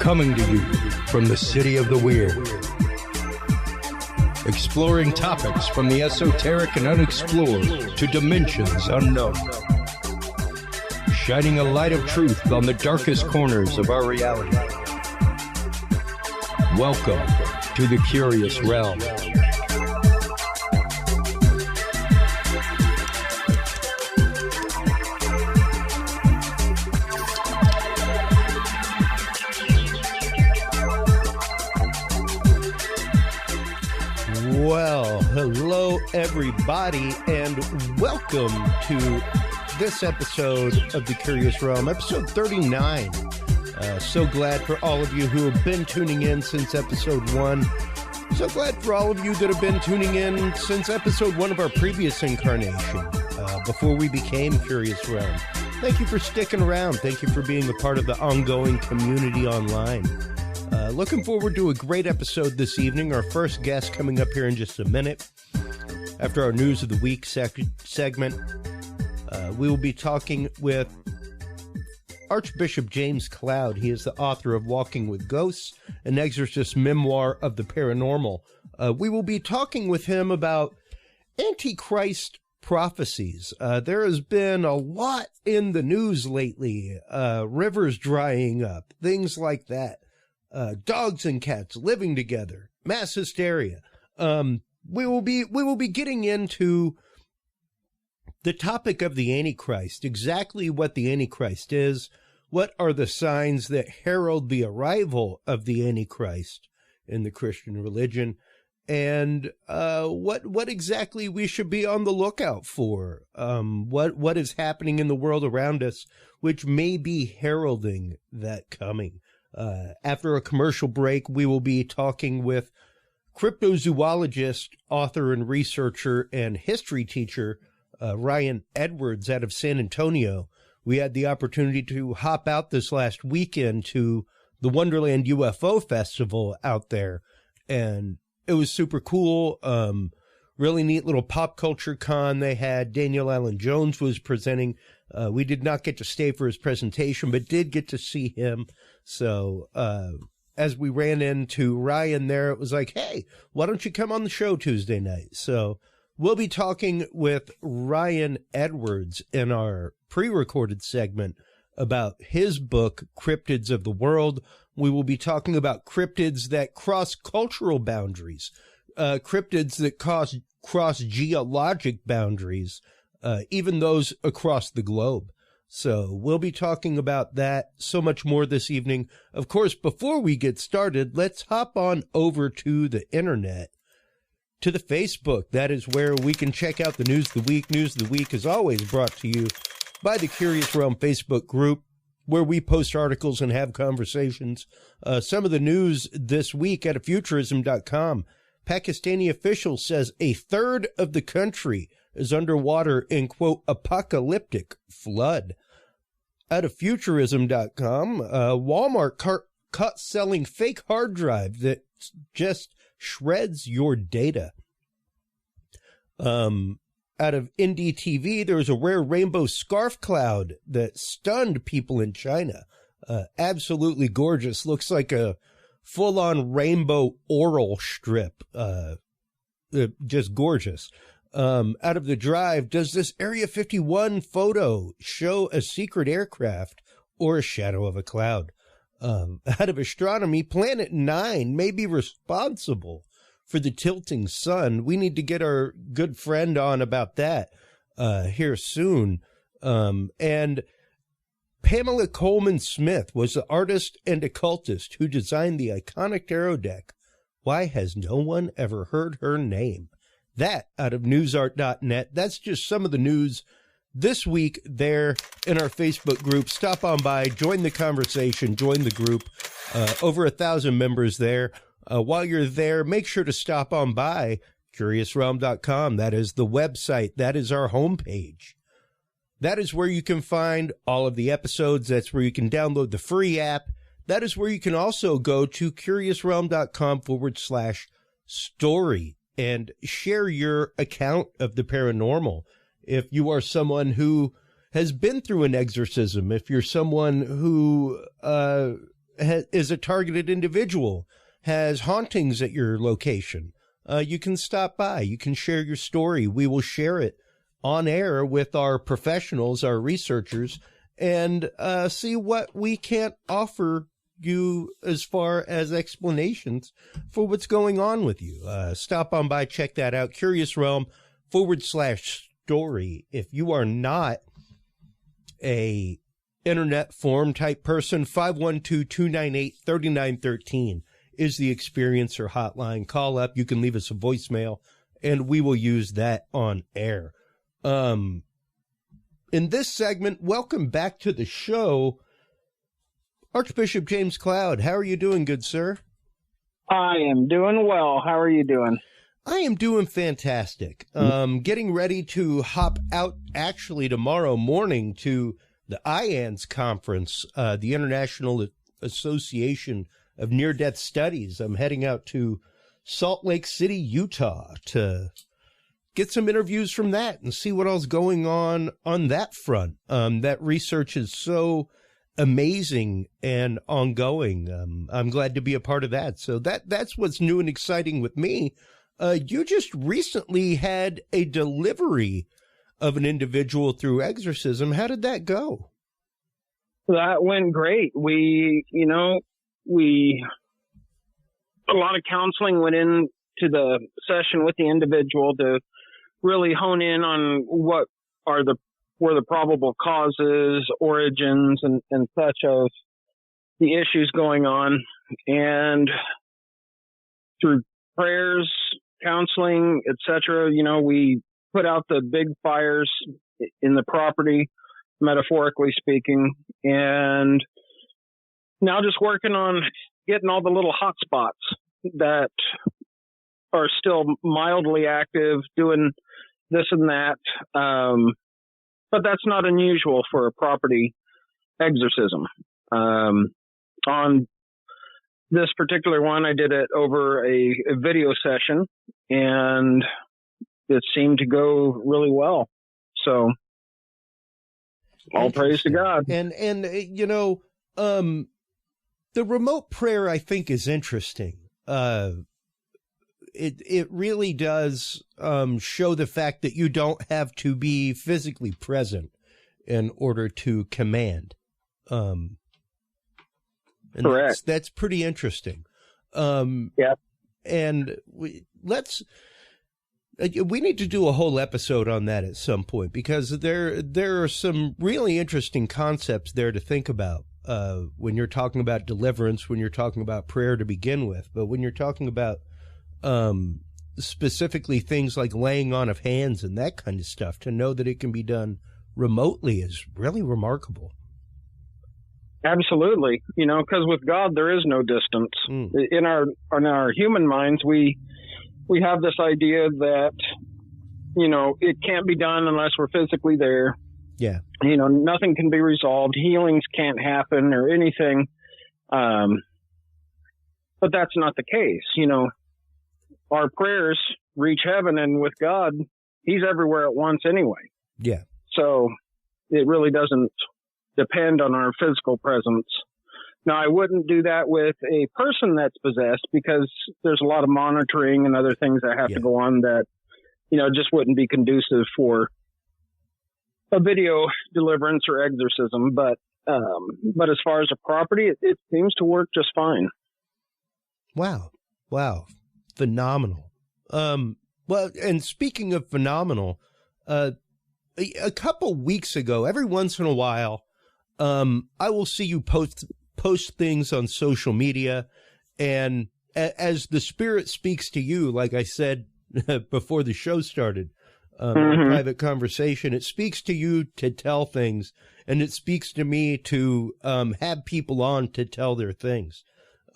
Coming to you from the city of the weird. Exploring topics from the esoteric and unexplored to dimensions unknown. Shining a light of truth on the darkest corners of our reality. Welcome to the Curious Realm. Well, hello everybody, and welcome to this episode of The Curious Realm, episode 39. So glad for all of you who have been tuning in since episode 1. So glad for all of you that have been tuning in since episode 1 of our previous incarnation, before we became Curious Realm. Thank you for sticking around. Thank you for being a part of the ongoing community online. Looking forward to a great episode this evening. Our first guest coming up here in just a minute. After our News of the Week segment, we will be talking with Archbishop James Cloud. He is the author of Walking with Ghosts, an exorcist memoir of the paranormal. We will be talking with him about Antichrist Prophecies. There has been a lot in the news lately. Rivers drying up, things like that. Dogs and cats living together, mass hysteria. We will be getting into the topic of the Antichrist, exactly what the Antichrist is, what are the signs that herald the arrival of the Antichrist in the Christian religion, and what exactly we should be on the lookout for, what is happening in the world around us, which may be heralding that coming. After a commercial break, we will be talking with cryptozoologist, author and researcher, and history teacher Ryan Edwards out of San Antonio. We had the opportunity to hop out this last weekend to the Wonderland UFO Festival out there, and it was super cool. Really neat little pop culture con they had. Daniel Allen Jones was presenting. We did not get to stay for his presentation, but did get to see him. So as we ran into Ryan there, it was like, hey, why don't you come on the show Tuesday night? So we'll be talking with Ryan Edwards in our pre-recorded segment about his book, Cryptids of the World. We will be talking about cryptids that cross cultural boundaries, cryptids that cross geologic boundaries, even those across the globe. So we'll be talking about that, so much more this evening. Of course, before we get started, let's hop on over to the internet, to the Facebook. That is where we can check out the News of the Week. News of the Week is always brought to you by the Curious Realm Facebook group, where we post articles and have conversations. Some of the news this week at futurism.com. Pakistani official says a third of the country is underwater in, quote, apocalyptic flood. Out of futurism.com, Walmart caught selling fake hard drive that just shreds your data. Out of Indie TV, there was a rare rainbow scarf cloud that stunned people in China. Absolutely gorgeous. Looks like a full-on rainbow oral strip. Just gorgeous. Out of the Drive, does this Area 51 photo show a secret aircraft or a shadow of a cloud? Out of Astronomy, Planet 9 may be responsible for the tilting sun. We need to get our good friend on about that here soon. And Pamela Coleman Smith was the artist and occultist who designed the iconic tarot deck. Why has no one ever heard her name? That out of newsart.net. That's just some of the news this week there in our Facebook group. Stop on by, join the conversation, join the group. Over 1,000 members there. While you're there, make sure to stop on by curiousrealm.com. That is the website. That is our homepage. That is where you can find all of the episodes. That's where you can download the free app. That is where you can also go to curiousrealm.com/story and share your account of the paranormal. If you are someone who has been through an exorcism, if you're someone who is a targeted individual, has hauntings at your location, you can stop by. You can share your story. We will share it on air with our professionals, our researchers, and see what we can't offer you as far as explanations for what's going on with you. Stop on by, check that out. Curious Realm /story. If you are not a internet forum type person, 512-298-3913 is the Experiencer hotline. Call up. You can leave us a voicemail, and we will use that on air. In this segment, welcome back to the show, Archbishop James Cloud. How are you doing, good sir? I am doing well. How are you doing? I am doing fantastic. Getting ready to hop out actually tomorrow morning to the IANS conference, the International Association of Near-Death Studies. I'm heading out to Salt Lake City, Utah to get some interviews from that and see what else going on that front. That research is so amazing and ongoing. I'm glad to be a part of that. So that's what's new and exciting with me. You just recently had a delivery of an individual through exorcism. How did that go? That went great. A lot of counseling went into the session with the individual to really hone in on what were the probable causes, origins, and such of the issues going on. And through prayers, counseling, etc., we put out the big fires in the property, metaphorically speaking, and now just working on getting all the little hot spots that are still mildly active, doing this and that. But that's not unusual for a property exorcism. On this particular one, I did it over a video session, and it seemed to go really well. So, all praise to God. And the remote prayer, I think, is interesting. It really does show the fact that you don't have to be physically present in order to command. Correct. That's pretty interesting. Yeah. And we need to do a whole episode on that at some point, because there are some really interesting concepts there to think about when you're talking about deliverance, when you're talking about prayer to begin with, but when you're talking about specifically things like laying on of hands and that kind of stuff, to know that it can be done remotely is really remarkable. Absolutely. Because with God, there is no distance. In our human minds, we have this idea that, it can't be done unless we're physically there. Yeah. Nothing can be resolved. Healings can't happen or anything. But that's not the case. Our prayers reach heaven, and with God, He's everywhere at once anyway. Yeah. So it really doesn't depend on our physical presence. Now, I wouldn't do that with a person that's possessed, because there's a lot of monitoring and other things that have to go on that, just wouldn't be conducive for a video deliverance or exorcism. But as far as a property, it seems to work just fine. Wow. Phenomenal. Well, and speaking of phenomenal, a couple weeks ago, every once in a while, I will see you post things on social media, and as the Spirit speaks to you, like I said before the show started, in a private conversation, it speaks to you to tell things, and it speaks to me to have people on to tell their things.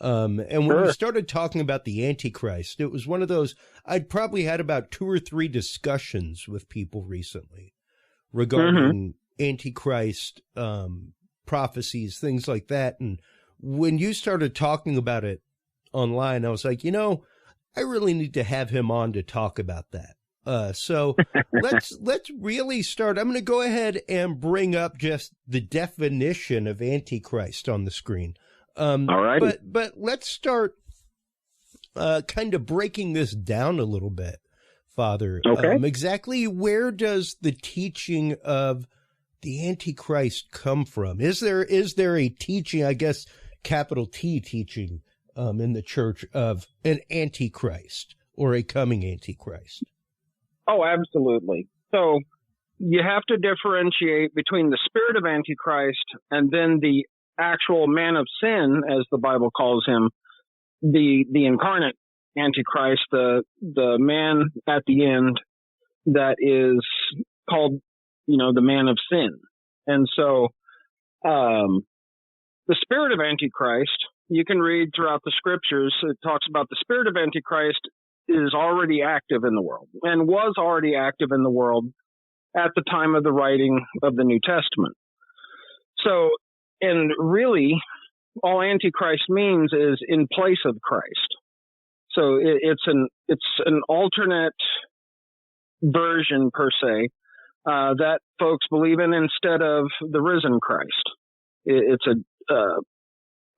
And when we started talking about the Antichrist, it was one of those, I'd probably had about 2 or 3 discussions with people recently regarding Antichrist prophecies, things like that. And when you started talking about it online, I was like, I really need to have him on to talk about that. So let's really start. I'm going to go ahead and bring up just the definition of Antichrist on the screen. All right. But let's start kind of breaking this down a little bit, Father. Okay. Exactly where does the teaching of the Antichrist come from? Is there a teaching, I guess, capital T teaching, in the church of an Antichrist or a coming Antichrist? Oh, absolutely. So you have to differentiate between the spirit of Antichrist and then the actual man of sin, as the Bible calls him, the incarnate Antichrist, the man at the end that is called, the man of sin. And so, the spirit of Antichrist, you can read throughout the scriptures, it talks about the spirit of Antichrist is already active in the world and was already active in the world at the time of the writing of the New Testament. So, and really, all Antichrist means is in place of Christ. So it's an alternate version, per se, that folks believe in instead of the risen Christ. It's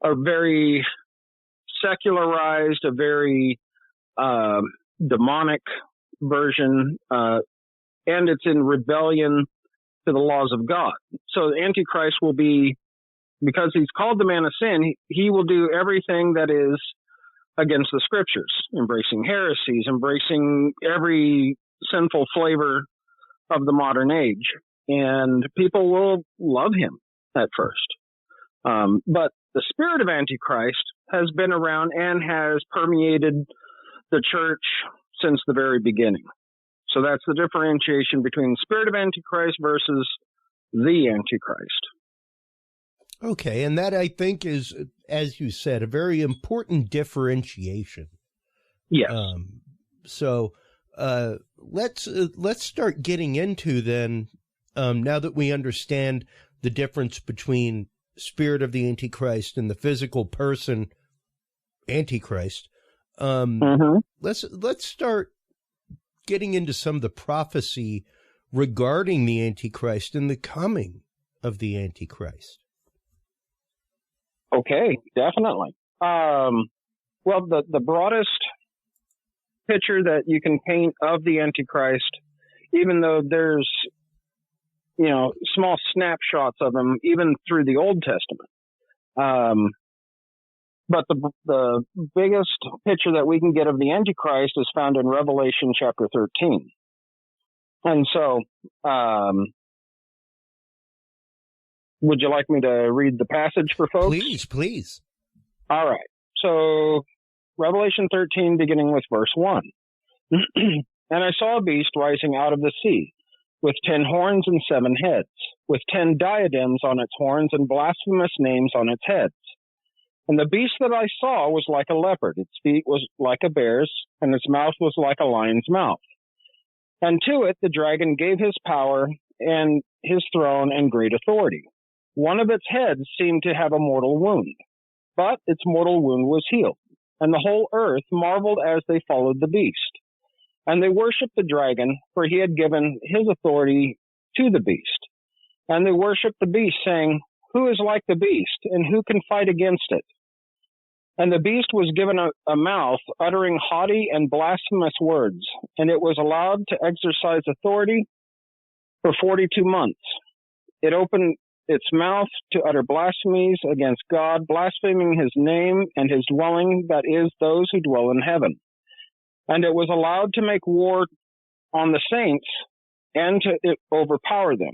a very secularized, a very demonic version, and it's in rebellion to the laws of God. So the Antichrist will be, because he's called the man of sin, he will do everything that is against the scriptures, embracing heresies, embracing every sinful flavor of the modern age. And people will love him at first. But the spirit of Antichrist has been around and has permeated the church since the very beginning. So that's the differentiation between the spirit of Antichrist versus the Antichrist. Okay, and that, I think, is, as you said, a very important differentiation. Yes. So let's start getting into then, now that we understand the difference between spirit of the Antichrist and the physical person Antichrist. Let's start getting into some of the prophecy regarding the Antichrist and the coming of the Antichrist. Okay, definitely. Well, the broadest picture that you can paint of the Antichrist, even though there's, small snapshots of him, even through the Old Testament. But the biggest picture that we can get of the Antichrist is found in Revelation chapter 13. And so, would you like me to read the passage for folks? Please. All right. So, Revelation 13, beginning with verse 1. And I saw a beast rising out of the sea, with 10 horns and 7 heads, with 10 diadems on its horns and blasphemous names on its heads. And the beast that I saw was like a leopard, its feet was like a bear's, and its mouth was like a lion's mouth. And to it the dragon gave his power and his throne and great authority. One of its heads seemed to have a mortal wound, but its mortal wound was healed. And the whole earth marveled as they followed the beast. And they worshipped the dragon, for he had given his authority to the beast. And they worshipped the beast, saying, Who is like the beast, and who can fight against it? And the beast was given a mouth, uttering haughty and blasphemous words, and it was allowed to exercise authority for 42 months. It opened its mouth to utter blasphemies against God, blaspheming his name and his dwelling, that is, those who dwell in heaven. And it was allowed to make war on the saints and to overpower them.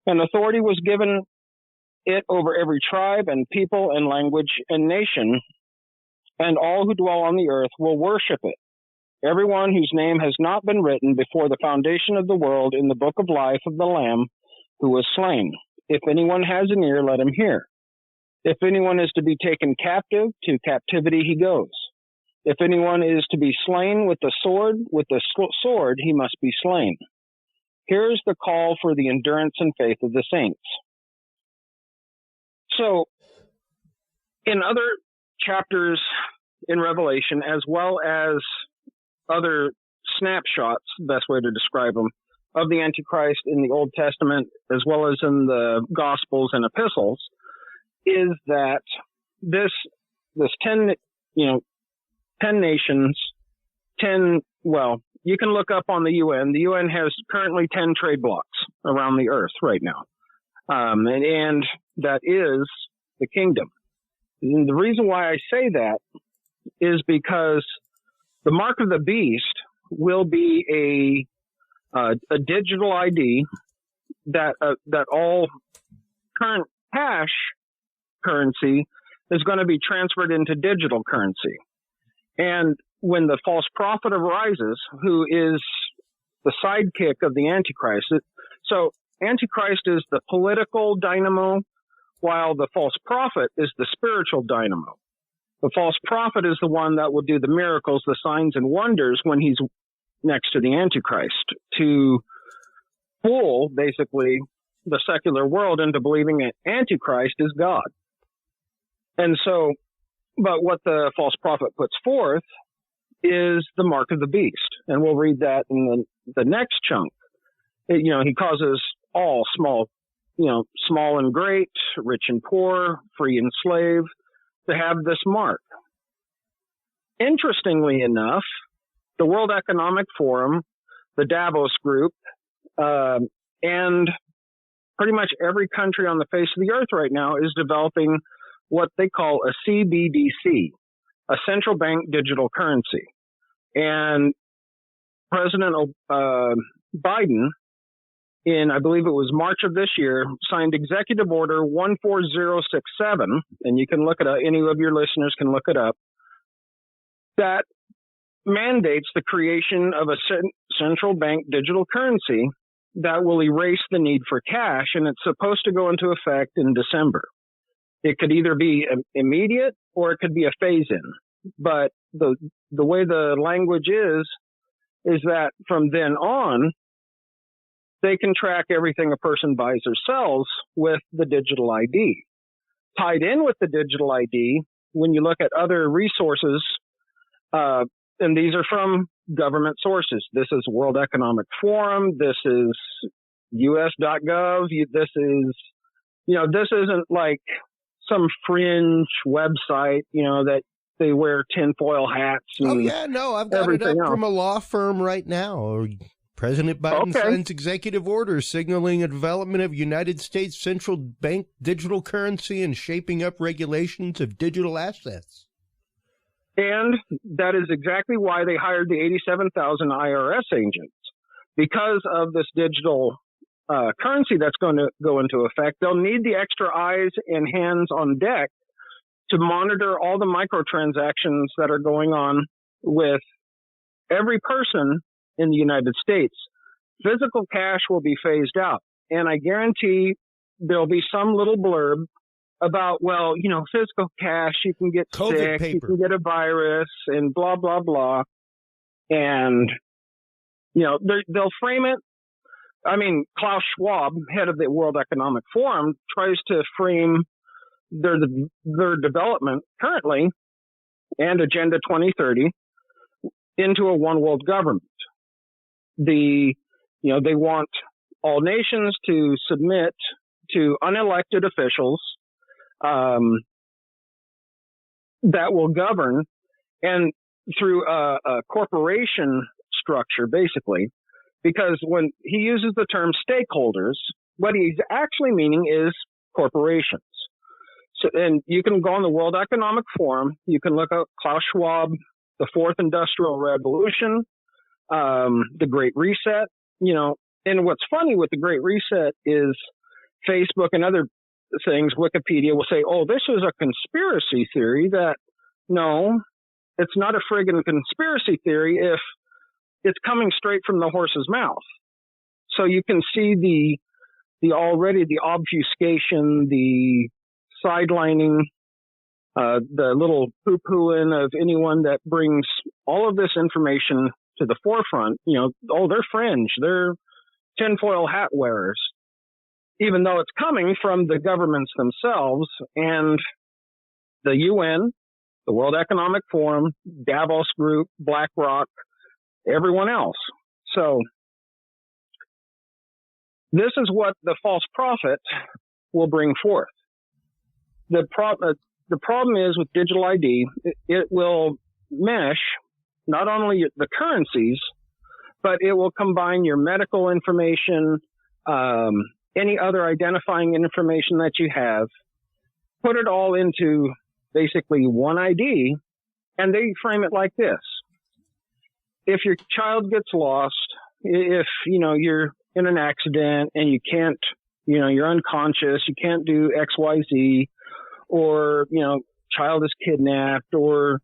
And authority was given it over every tribe and people and language and nation, and all who dwell on the earth will worship it. Everyone whose name has not been written before the foundation of the world in the book of life of the Lamb who was slain. If anyone has an ear, let him hear. If anyone is to be taken captive, to captivity he goes. If anyone is to be slain with the sword he must be slain. Here is the call for the endurance and faith of the saints. So, in other chapters in Revelation, as well as other snapshots, best way to describe them, of the Antichrist in the Old Testament, as well as in the Gospels and Epistles, is that this 10 nations, you can look up on the UN. The UN has currently 10 trade blocks around the earth right now. And that is the kingdom. And the reason why I say that is because the mark of the beast will be a digital ID that all current cash currency is going to be transferred into digital currency. And when the false prophet arises, who is the sidekick of the Antichrist, so Antichrist is the political dynamo, while the false prophet is the spiritual dynamo. The false prophet is the one that will do the miracles, the signs and wonders when he's next to the Antichrist, to fool, basically, the secular world into believing that Antichrist is God. And so, but what the false prophet puts forth is the mark of the beast. And we'll read that in the next chunk. He causes all small and great, rich and poor, free and slave, to have this mark. Interestingly enough, the World Economic Forum, the Davos Group, and pretty much every country on the face of the earth right now is developing what they call a CBDC, a central bank digital currency. And President Biden, in, I believe it was March of this year, signed Executive Order 14067, and you can look it up, any of your listeners can look it up, that mandates the creation of a central bank digital currency that will erase the need for cash, and it's supposed to go into effect in December. It could either be immediate or it could be a phase-in. But the way the language is that from then on, they can track everything a person buys or sells with the digital ID. Tied in with the digital ID, when you look at other resources, and these are from government sources. This is World Economic Forum. This is US.gov. This isn't like some fringe website, that they wear tinfoil hats. And I've got it up from a law firm right now. President Biden signs executive order signaling a development of United States central bank digital currency and shaping up regulations of digital assets. And that is exactly why they hired the 87,000 IRS agents. Because of this digital currency that's going to go into effect, they'll need the extra eyes and hands on deck to monitor all the microtransactions that are going on with every person in the United States. Physical cash will be phased out. And I guarantee there'll be some little blurb about, physical cash, you can get COVID sick, paper. you can get a virus, and blah, blah, blah. And, they'll frame it. I mean, Klaus Schwab, head of the World Economic Forum, tries to frame their development currently and Agenda 2030 into a one world government. They want all nations to submit to unelected officials that will govern, and through a corporation structure, basically, because when he uses the term stakeholders, what he's actually meaning is corporations. So, and you can go on the World Economic Forum, you can look up Klaus Schwab, the Fourth Industrial Revolution, the Great Reset, and what's funny with the Great Reset is Facebook and other things, Wikipedia will say, oh, this is a conspiracy theory. That, no, it's not a friggin' conspiracy theory if it's coming straight from the horse's mouth. So you can see the obfuscation, the sidelining, the little poo-pooing of anyone that brings all of this information to the forefront. They're fringe, they're tinfoil hat wearers, even though it's coming from the governments themselves and the UN, the World Economic Forum, Davos Group, BlackRock, everyone else. So this is what the false prophet will bring forth. the problem is with digital ID, it will mesh not only the currencies, but it will combine your medical information, any other identifying information that you have, put it all into basically one ID, and they frame it like this. If your child gets lost, if, you're in an accident and you can't, you're unconscious, you can't do X, Y, Z, or, child is kidnapped, or,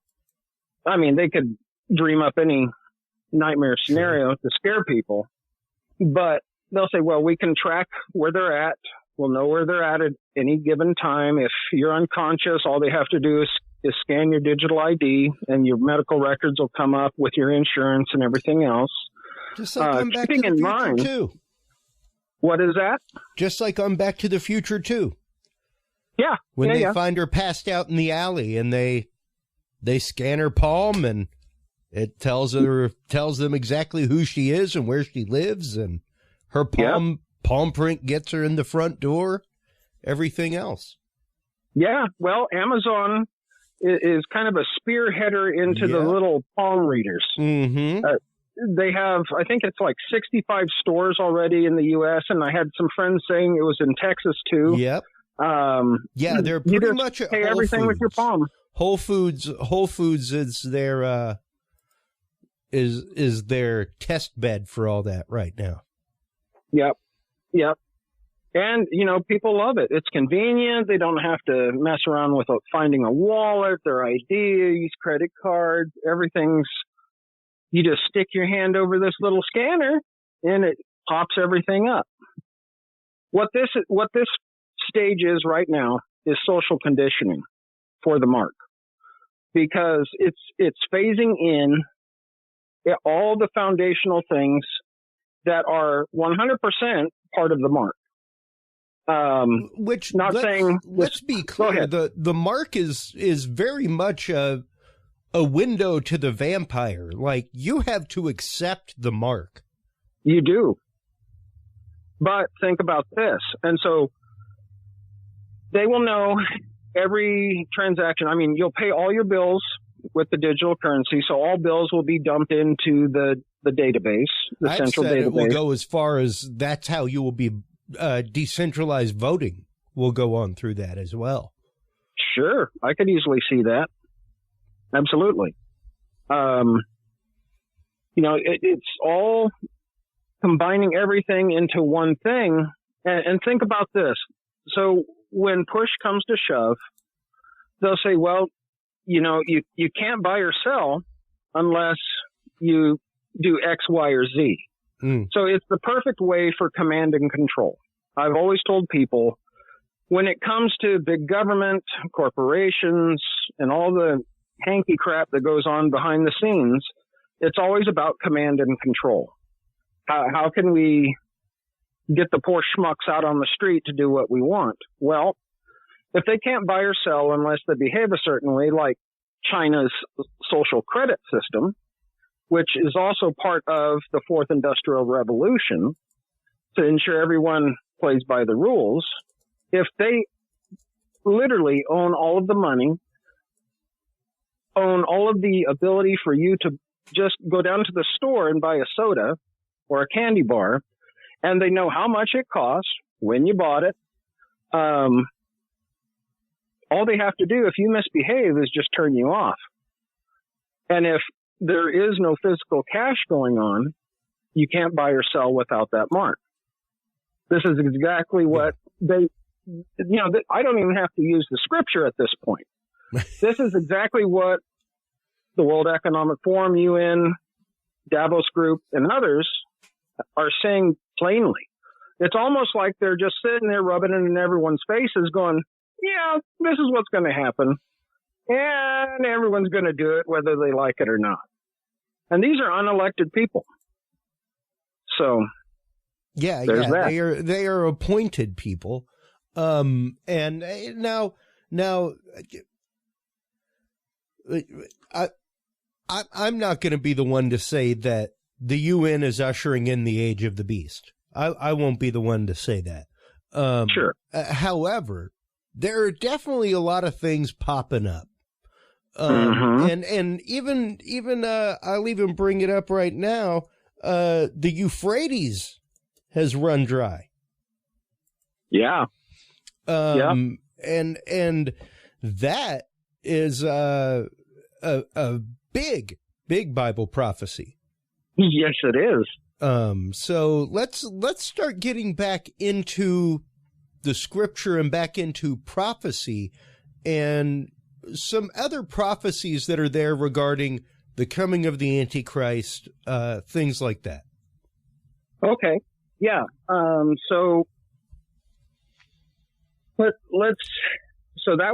they could dream up any nightmare scenario to scare people, but they'll say, well, we can track where they're at. We'll know where they're at any given time. If you're unconscious, all they have to do is scan your digital ID, and your medical records will come up with your insurance and everything else. Just like on Back to the Future too. What is that? Just like on Back to the Future too. Yeah. When they find her passed out in the alley, and they scan her palm, and it tells them exactly who she is and where she lives, and her palm print gets her in the front door, everything else. Yeah. Well, Amazon is kind of a spearheader into the little palm readers. Mm-hmm. They have, I think it's like 65 stores already in the U.S., and I had some friends saying it was in Texas too. Yep. They're pretty much pay everything with your palm. Whole Foods is their is their test bed for all that right now. Yep. And, people love it. It's convenient. They don't have to mess around with finding a wallet, their IDs, credit cards, everything's, you just stick your hand over this little scanner and it pops everything up. What this stage is right now is social conditioning for the mark, because it's phasing in all the foundational things that are 100% part of the mark. Let's be clear. The mark is very much a window to the vampire. Like, you have to accept the mark. You do. But think about this. And so they will know every transaction. You'll pay all your bills with the digital currency. So all bills will be dumped into the database, the central database. It will go as far as that's how you will be decentralized voting will go on through that as well. Sure. I could easily see that. Absolutely. It's all combining everything into one thing. And think about this. So when push comes to shove, they'll say, well, you can't buy or sell unless you do X, Y, or Z. So it's the perfect way for command and control. I've always told people, when it comes to big government, corporations, and all the hanky crap that goes on behind the scenes, it's always about command and control. How can we get the poor schmucks out on the street to do what we want? Well, if they can't buy or sell unless they behave a certain way, like China's social credit system, which is also part of the Fourth Industrial Revolution, to ensure everyone plays by the rules, if they literally own all of the money, own all of the ability for you to just go down to the store and buy a soda or a candy bar, and they know how much it costs, when you bought it, all they have to do if you misbehave is just turn you off. And if there is no physical cash going on, you can't buy or sell without that mark. This is exactly what I don't even have to use the scripture at this point. This is exactly what the World Economic Forum, UN, Davos Group, and others are saying plainly. It's almost like they're just sitting there rubbing it in everyone's faces going, yeah, this is what's going to happen. And everyone's going to do it whether they like it or not. And these are unelected people. So, they are appointed people. And now I'm not going to be the one to say that the UN is ushering in the age of the beast. I won't be the one to say that. Sure. However, there are definitely a lot of things popping up. And even I'll even bring it up right now. The Euphrates has run dry. Yeah. And that is a big Bible prophecy. Yes, it is. So let's start getting back into the scripture and back into prophecy and some other prophecies that are there regarding the coming of the Antichrist, things like that. Okay. Yeah. So that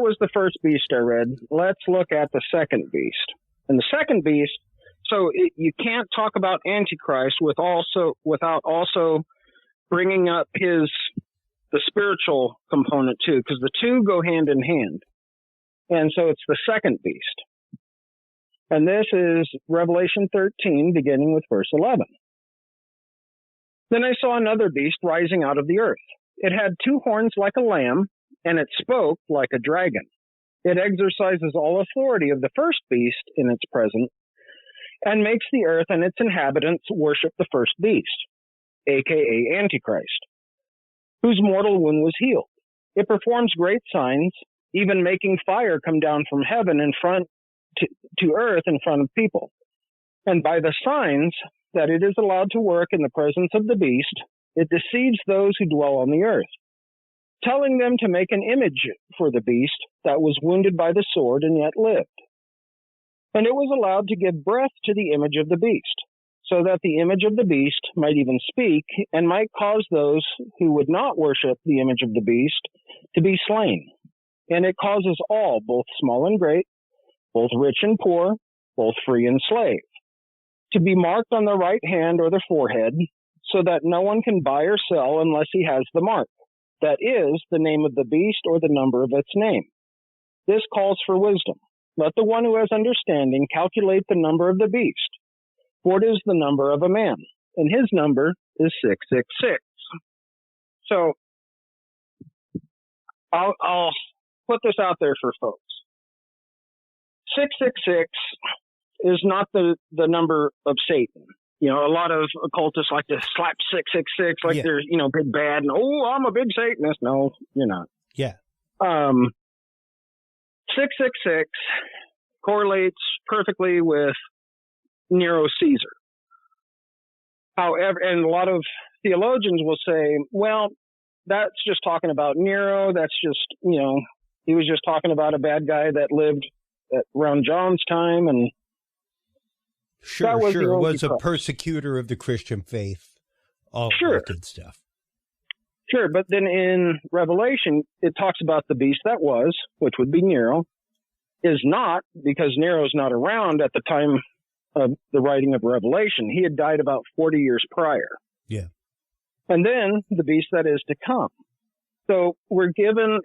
was the first beast I read. Let's look at the second beast. And the second beast, you can't talk about Antichrist without also bringing up the spiritual component too, because the two go hand in hand. And so it's the second beast. And this is Revelation 13, beginning with verse 11. Then I saw another beast rising out of the earth. It had two horns like a lamb, and it spoke like a dragon. It exercises all authority of the first beast in its presence, and makes the earth and its inhabitants worship the first beast, aka Antichrist, whose mortal wound was healed. It performs great signs, even making fire come down from heaven in front to earth in front of people. And by the signs that it is allowed to work in the presence of the beast, it deceives those who dwell on the earth, telling them to make an image for the beast that was wounded by the sword and yet lived. And it was allowed to give breath to the image of the beast, so that the image of the beast might even speak and might cause those who would not worship the image of the beast to be slain. And it causes all, both small and great, both rich and poor, both free and slave, to be marked on the right hand or the forehead, so that no one can buy or sell unless he has the mark, that is, the name of the beast or the number of its name. This calls for wisdom. Let the one who has understanding calculate the number of the beast, for it is the number of a man, and his number is 666. So I'll put this out there for folks. 666 is not the number of Satan. You know, a lot of occultists like to slap 666 like they're, big bad, and I'm a big Satanist. No, you're not. Yeah. 666 correlates perfectly with Nero Caesar. However, and a lot of theologians will say, well, that's just talking about Nero. That's just, he was just talking about a bad guy that lived around John's time. And Sure, was a persecutor of the Christian faith. All that good stuff. Sure, but then in Revelation, it talks about the beast that was, which would be Nero, is not, because Nero's not around at the time of the writing of Revelation. He had died about 40 years prior. Yeah. And then the beast that is to come. So we're given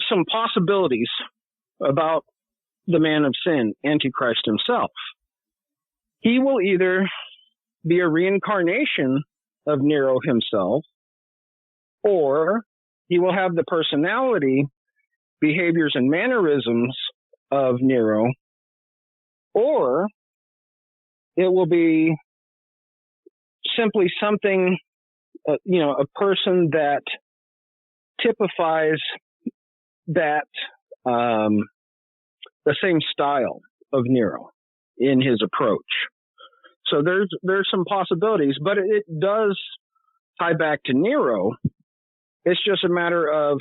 some possibilities about the man of sin, Antichrist himself. He will either be a reincarnation of Nero himself, or he will have the personality, behaviors, and mannerisms of Nero, or it will be simply something, a person that typifies that the same style of Nero in his approach. So there's some possibilities, but it does tie back to Nero. It's just a matter of,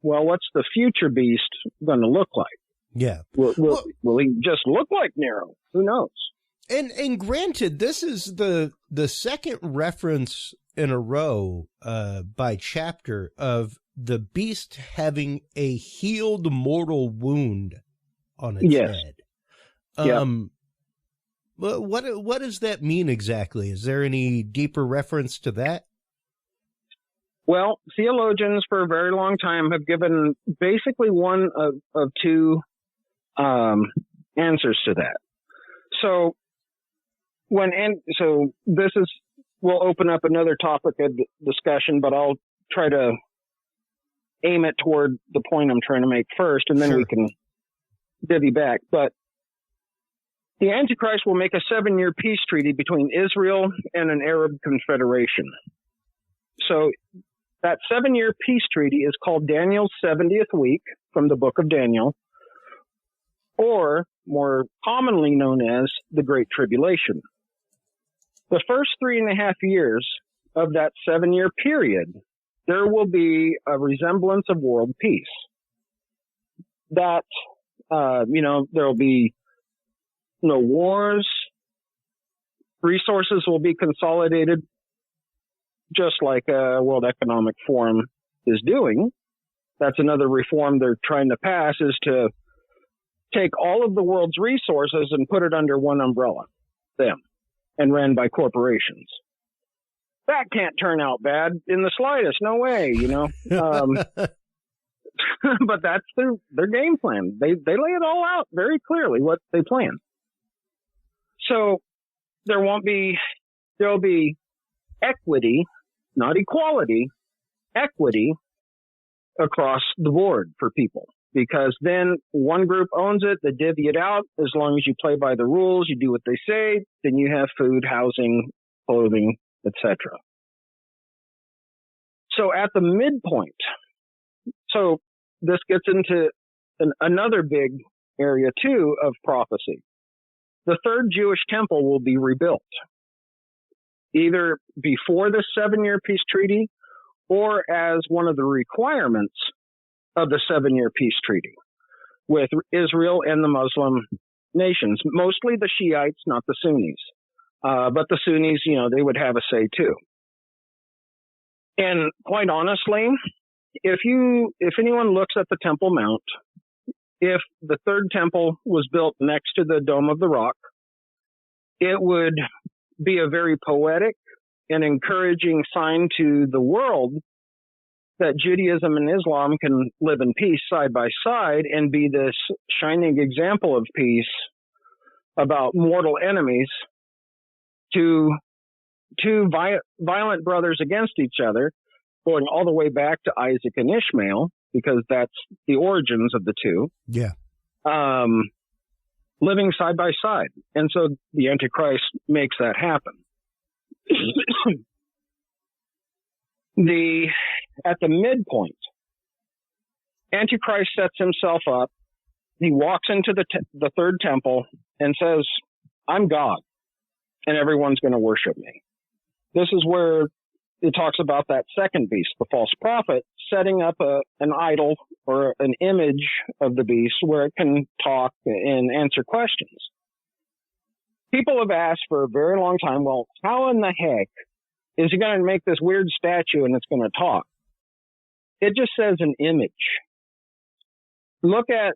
well, what's the future beast going to look like? Yeah. Will he just look like Nero? Who knows? And granted, this is the second reference in a row by chapter of the beast having a healed mortal wound on its head. What does that mean exactly? Is there any deeper reference to that? Well, theologians for a very long time have given basically one of two answers to that. So we'll open up another topic of discussion, but I'll try to aim it toward the point I'm trying to make first, and then Sure. we can divvy back. But the Antichrist will make a 7-year peace treaty between Israel and an Arab confederation. So that 7-year peace treaty is called Daniel's 70th week from the book of Daniel, or more commonly known as the Great Tribulation. The first 3.5 years of that 7-year period, there will be a resemblance of world peace. That, there will be no wars. Resources will be consolidated, just like World Economic Forum is doing. That's another reform they're trying to pass, is to take all of the world's resources and put it under one umbrella, them, and ran by corporations. That can't turn out bad in the slightest. No way, But that's their game plan. They lay it all out very clearly what they plan. So there'll be equity, not equality, equity across the board for people. Because then one group owns it, they divvy it out. As long as you play by the rules, you do what they say, then you have food, housing, clothing, etc. So at the midpoint, so this gets into another big area too of prophecy. The third Jewish temple will be rebuilt, either before the 7-year peace treaty or as one of the requirements of the 7-year peace treaty with Israel and the Muslim nations, mostly the Shiites, not the Sunnis. But the Sunnis, they would have a say too. And quite honestly, if anyone looks at the Temple Mount, if the third temple was built next to the Dome of the Rock, it would be a very poetic and encouraging sign to the world that Judaism and Islam can live in peace side by side and be this shining example of peace about mortal enemies to two violent brothers against each other, going all the way back to Isaac and Ishmael, because that's the origins of the two. Yeah. Living side by side. And so the Antichrist makes that happen. At the midpoint, Antichrist sets himself up. He walks into the third temple and says, "I'm God, and everyone's going to worship me." This is where it talks about that second beast, the false prophet, setting up an idol or an image of the beast where it can talk and answer questions. People have asked for a very long time, well, how in the heck is he going to make this weird statue and it's going to talk? It just says an image. Look at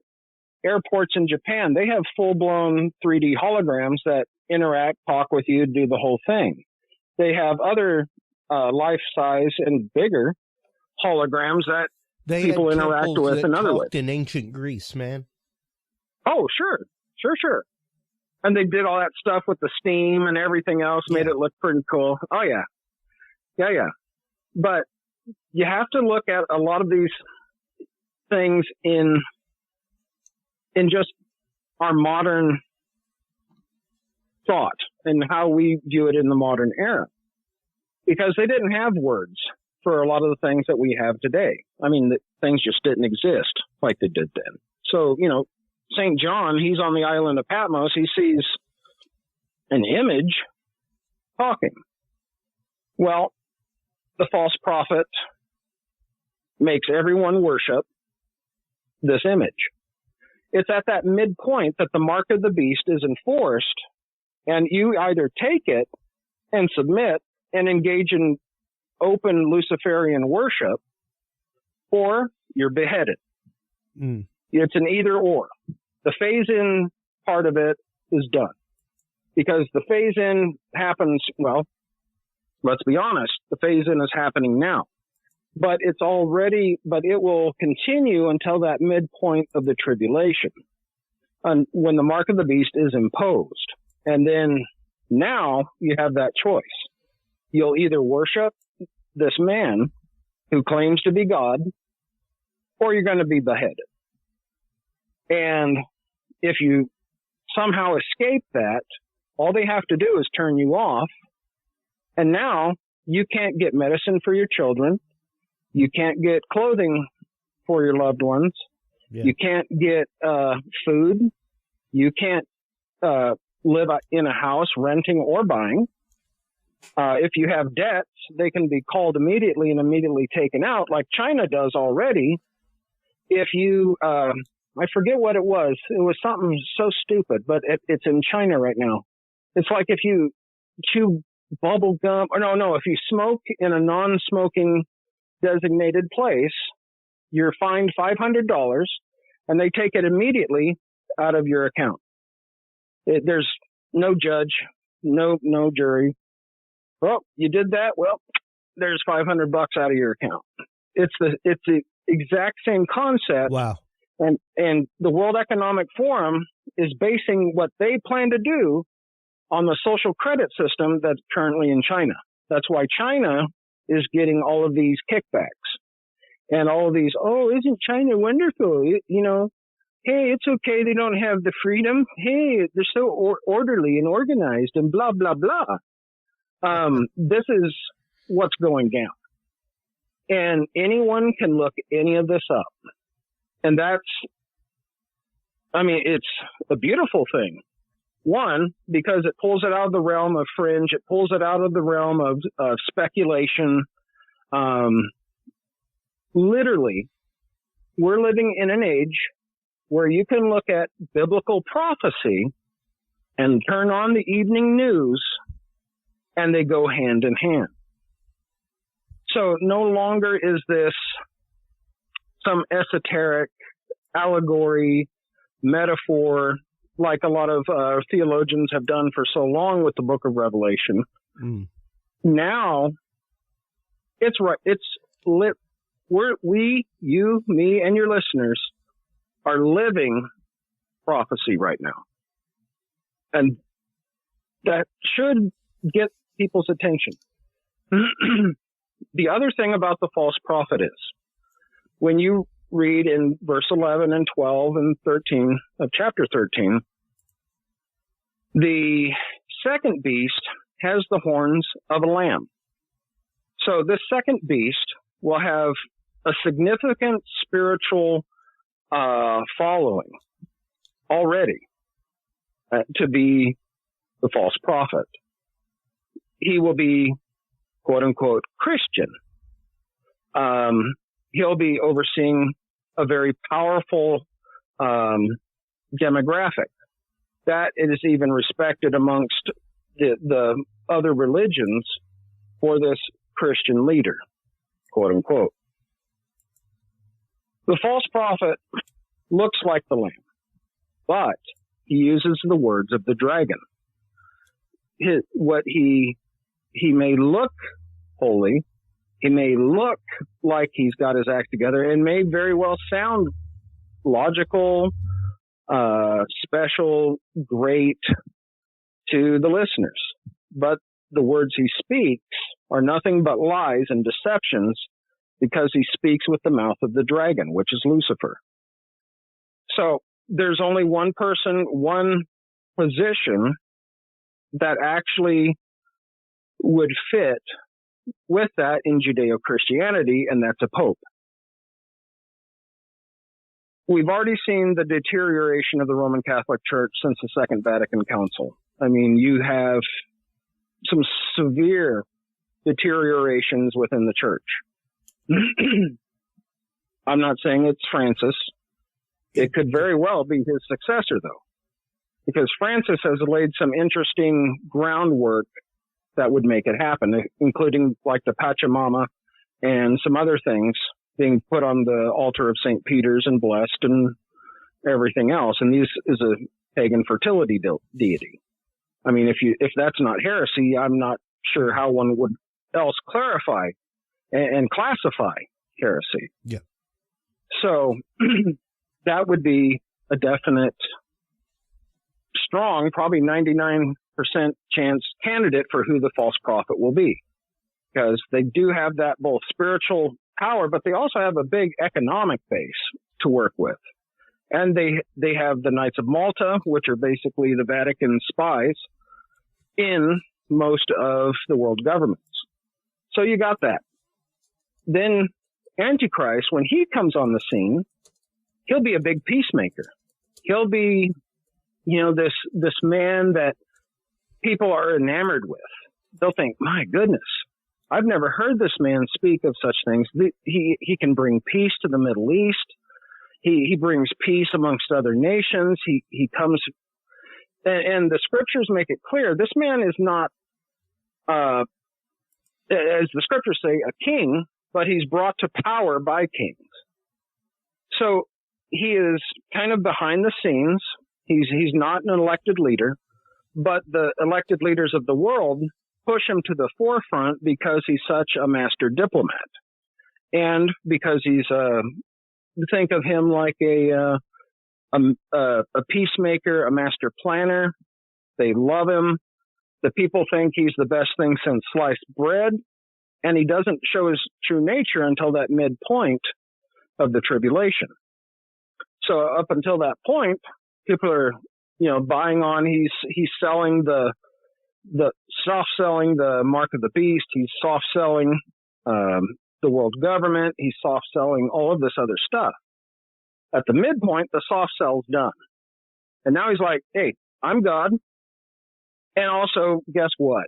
airports in Japan. They have full-blown 3D holograms that interact, talk with you, do the whole thing. They have other life-size and bigger holograms that people interact with in other ways. In ancient Greece, man. Oh, sure. And they did all that stuff with the steam and everything else, made it look pretty cool. Oh, yeah. Yeah. But you have to look at a lot of these things in just our modern thought and how we view it in the modern era. Because they didn't have words for a lot of the things that we have today. I mean, things just didn't exist like they did then. So, St. John, he's on the island of Patmos. He sees an image talking. Well, the false prophet makes everyone worship this image. It's at that midpoint that the mark of the beast is enforced, and you either take it and submit and engage in open Luciferian worship, or you're beheaded. It's an either or. The phase-in part of it is done. Because the phase-in happens, well, let's be honest, the phase-in is happening now. But it will continue until that midpoint of the tribulation, when the mark of the beast is imposed. And then now you have that choice. You'll either worship this man who claims to be God, or you're going to be beheaded. And if you somehow escape that, all they have to do is turn you off. And now you can't get medicine for your children. You can't get clothing for your loved ones. Yeah. You can't get food. You can't live in a house renting or buying. If you have debts, they can be called immediately and immediately taken out, like China does already. If you, I forget what it was. It was something so stupid, but it's in China right now. It's like if you chew bubble gum, or no, if you smoke in a non-smoking designated place, you're fined $500, and they take it immediately out of your account. There's no judge, no jury. Well, you did that. Well, there's $500 out of your account. It's the exact same concept. Wow. And the World Economic Forum is basing what they plan to do on the social credit system that's currently in China. That's why China is getting all of these kickbacks and all of these, oh, isn't China wonderful? Hey, it's okay. They don't have the freedom. Hey, they're so orderly and organized and blah, blah, blah. This is what's going down. And anyone can look any of this up. And it's a beautiful thing. One, because it pulls it out of the realm of fringe. It pulls it out of the realm of speculation. Literally, we're living in an age where you can look at biblical prophecy and turn on the evening news, and they go hand in hand. So no longer is this some esoteric allegory, metaphor, like a lot of theologians have done for so long with the book of Revelation. Now, it's right. It's lit. We, you, me, and your listeners are living prophecy right now. And that should get people's attention. The other thing about the false prophet is, when you read in verse 11 and 12 and 13 of chapter 13, the second beast has the horns of a lamb. So this second beast will have a significant spiritual following already to be the false prophet. He will be, quote unquote, Christian. He'll be overseeing a very powerful demographic that is even respected amongst the other religions for this Christian leader, quote unquote. The false prophet looks like the lamb, but he uses the words of the dragon. He may look holy, he may look like he's got his act together, and may very well sound logical, special, great to the listeners. But the words he speaks are nothing but lies and deceptions, because he speaks with the mouth of the dragon, which is Lucifer. So there's only one person, one position that actually would fit with that in Judeo-Christianity, and that's a pope. We've already seen the deterioration of the Roman Catholic Church since the Second Vatican Council. I mean, you have some severe deteriorations within the church. I'm not saying it's Francis. It could very well be his successor, though, because Francis has laid some interesting groundwork that would make it happen, including like the Pachamama and some other things being put on the altar of St. Peter's and blessed and everything else. And this is a pagan fertility deity. I mean, if that's not heresy, I'm not sure how one would else clarify and classify heresy. Yeah. So that would be a definite, strong, probably 99% chance candidate for who the false prophet will be, because they do have that both spiritual power, but they also have a big economic base to work with. And they have the Knights of Malta, which are basically the Vatican spies in most of the world governments. So you got that. Then Antichrist, when he comes on the scene, he'll be a big peacemaker. He'll be, this man that people are enamored with. They'll think, my goodness, I've never heard this man speak of such things. He can bring peace to the Middle East. He brings peace amongst other nations. He comes, and the scriptures make it clear, this man is not, as the scriptures say, a king, but he's brought to power by kings. So he is kind of behind the scenes. He's not an elected leader, but the elected leaders of the world push him to the forefront because he's such a master diplomat, and because he's think of him like a peacemaker, a master planner. They love him. The people think he's the best thing since sliced bread, and he doesn't show his true nature until that midpoint of the tribulation. So up until that point, people are, buying on. He's selling the soft selling the mark of the beast. He's soft selling the world government. He's soft selling all of this other stuff. At the midpoint, the soft sell's done. And now he's like, hey, I'm God. And also, guess what?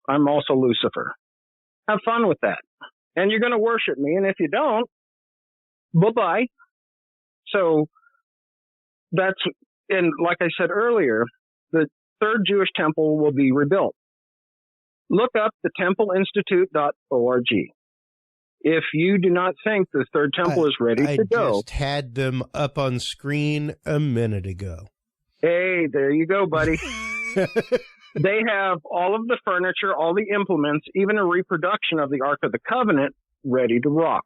I'm also Lucifer. Have fun with that. And you're going to worship me. And if you don't, bye-bye. So that's, and like I said earlier, the third Jewish temple will be rebuilt. Look up the templeinstitute.org. If you do not think the third temple is ready to go. I just had them up on screen a minute ago. Hey, there you go, buddy. They have all of the furniture, all the implements, even a reproduction of the Ark of the Covenant ready to rock.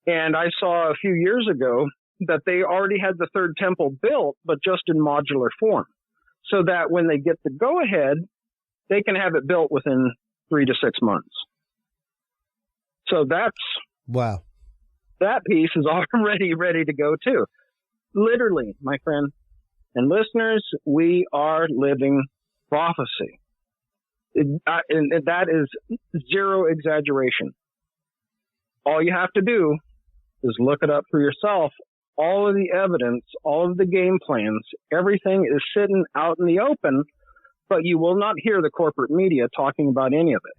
And I saw a few years ago that they already had the third temple built, but just in modular form, so that when they get the go-ahead, they can have it built within 3 to 6 months. So that's... Wow. That piece is already ready to go, too. Literally, my friend and listeners, we are living prophecy. And that is zero exaggeration. All you have to do is look it up for yourself. All of the evidence, all of the game plans, everything is sitting out in the open, but you will not hear the corporate media talking about any of it,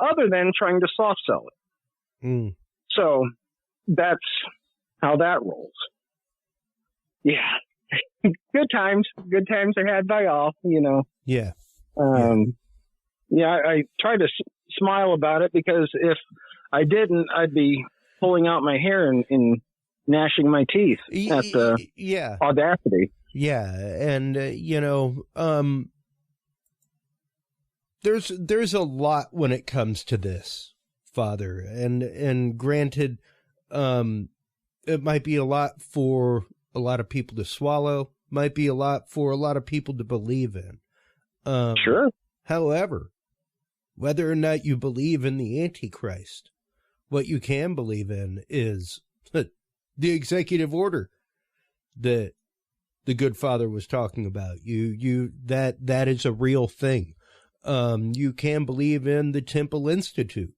other than trying to soft sell it. Mm. So that's how that rolls. Yeah. Good times are had by all, Yeah. I try to smile about it, because if I didn't, I'd be pulling out my hair and gnashing my teeth at the audacity. Yeah. And, there's a lot when it comes to this, Father. And granted, it might be a lot for a lot of people to swallow, might be a lot for a lot of people to believe in. Sure. However, whether or not you believe in the Antichrist, what you can believe in is the executive order that the good Father was talking about. That is a real thing. You can believe in the Temple Institute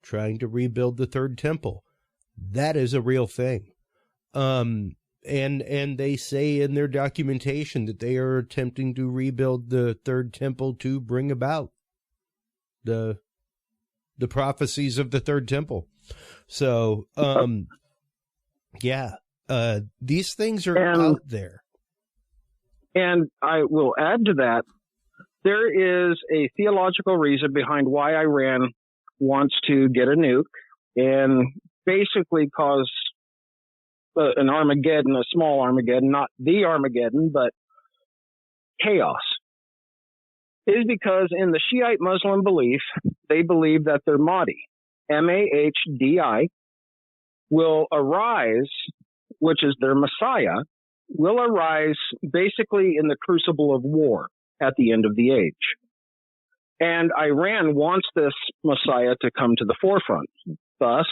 trying to rebuild the third temple. That is a real thing. And they say in their documentation that they are attempting to rebuild the third temple to bring about the prophecies of the third temple. So, these things are out there. And I will add to that, there is a theological reason behind why Iran wants to get a nuke and basically cause an Armageddon, a small Armageddon, not the Armageddon, but chaos. It is because in the Shiite Muslim belief, they believe that their Mahdi, Mahdi, will arise, which is their Messiah, will arise basically in the crucible of war at the end of the age. And Iran wants this Messiah to come to the forefront. Thus,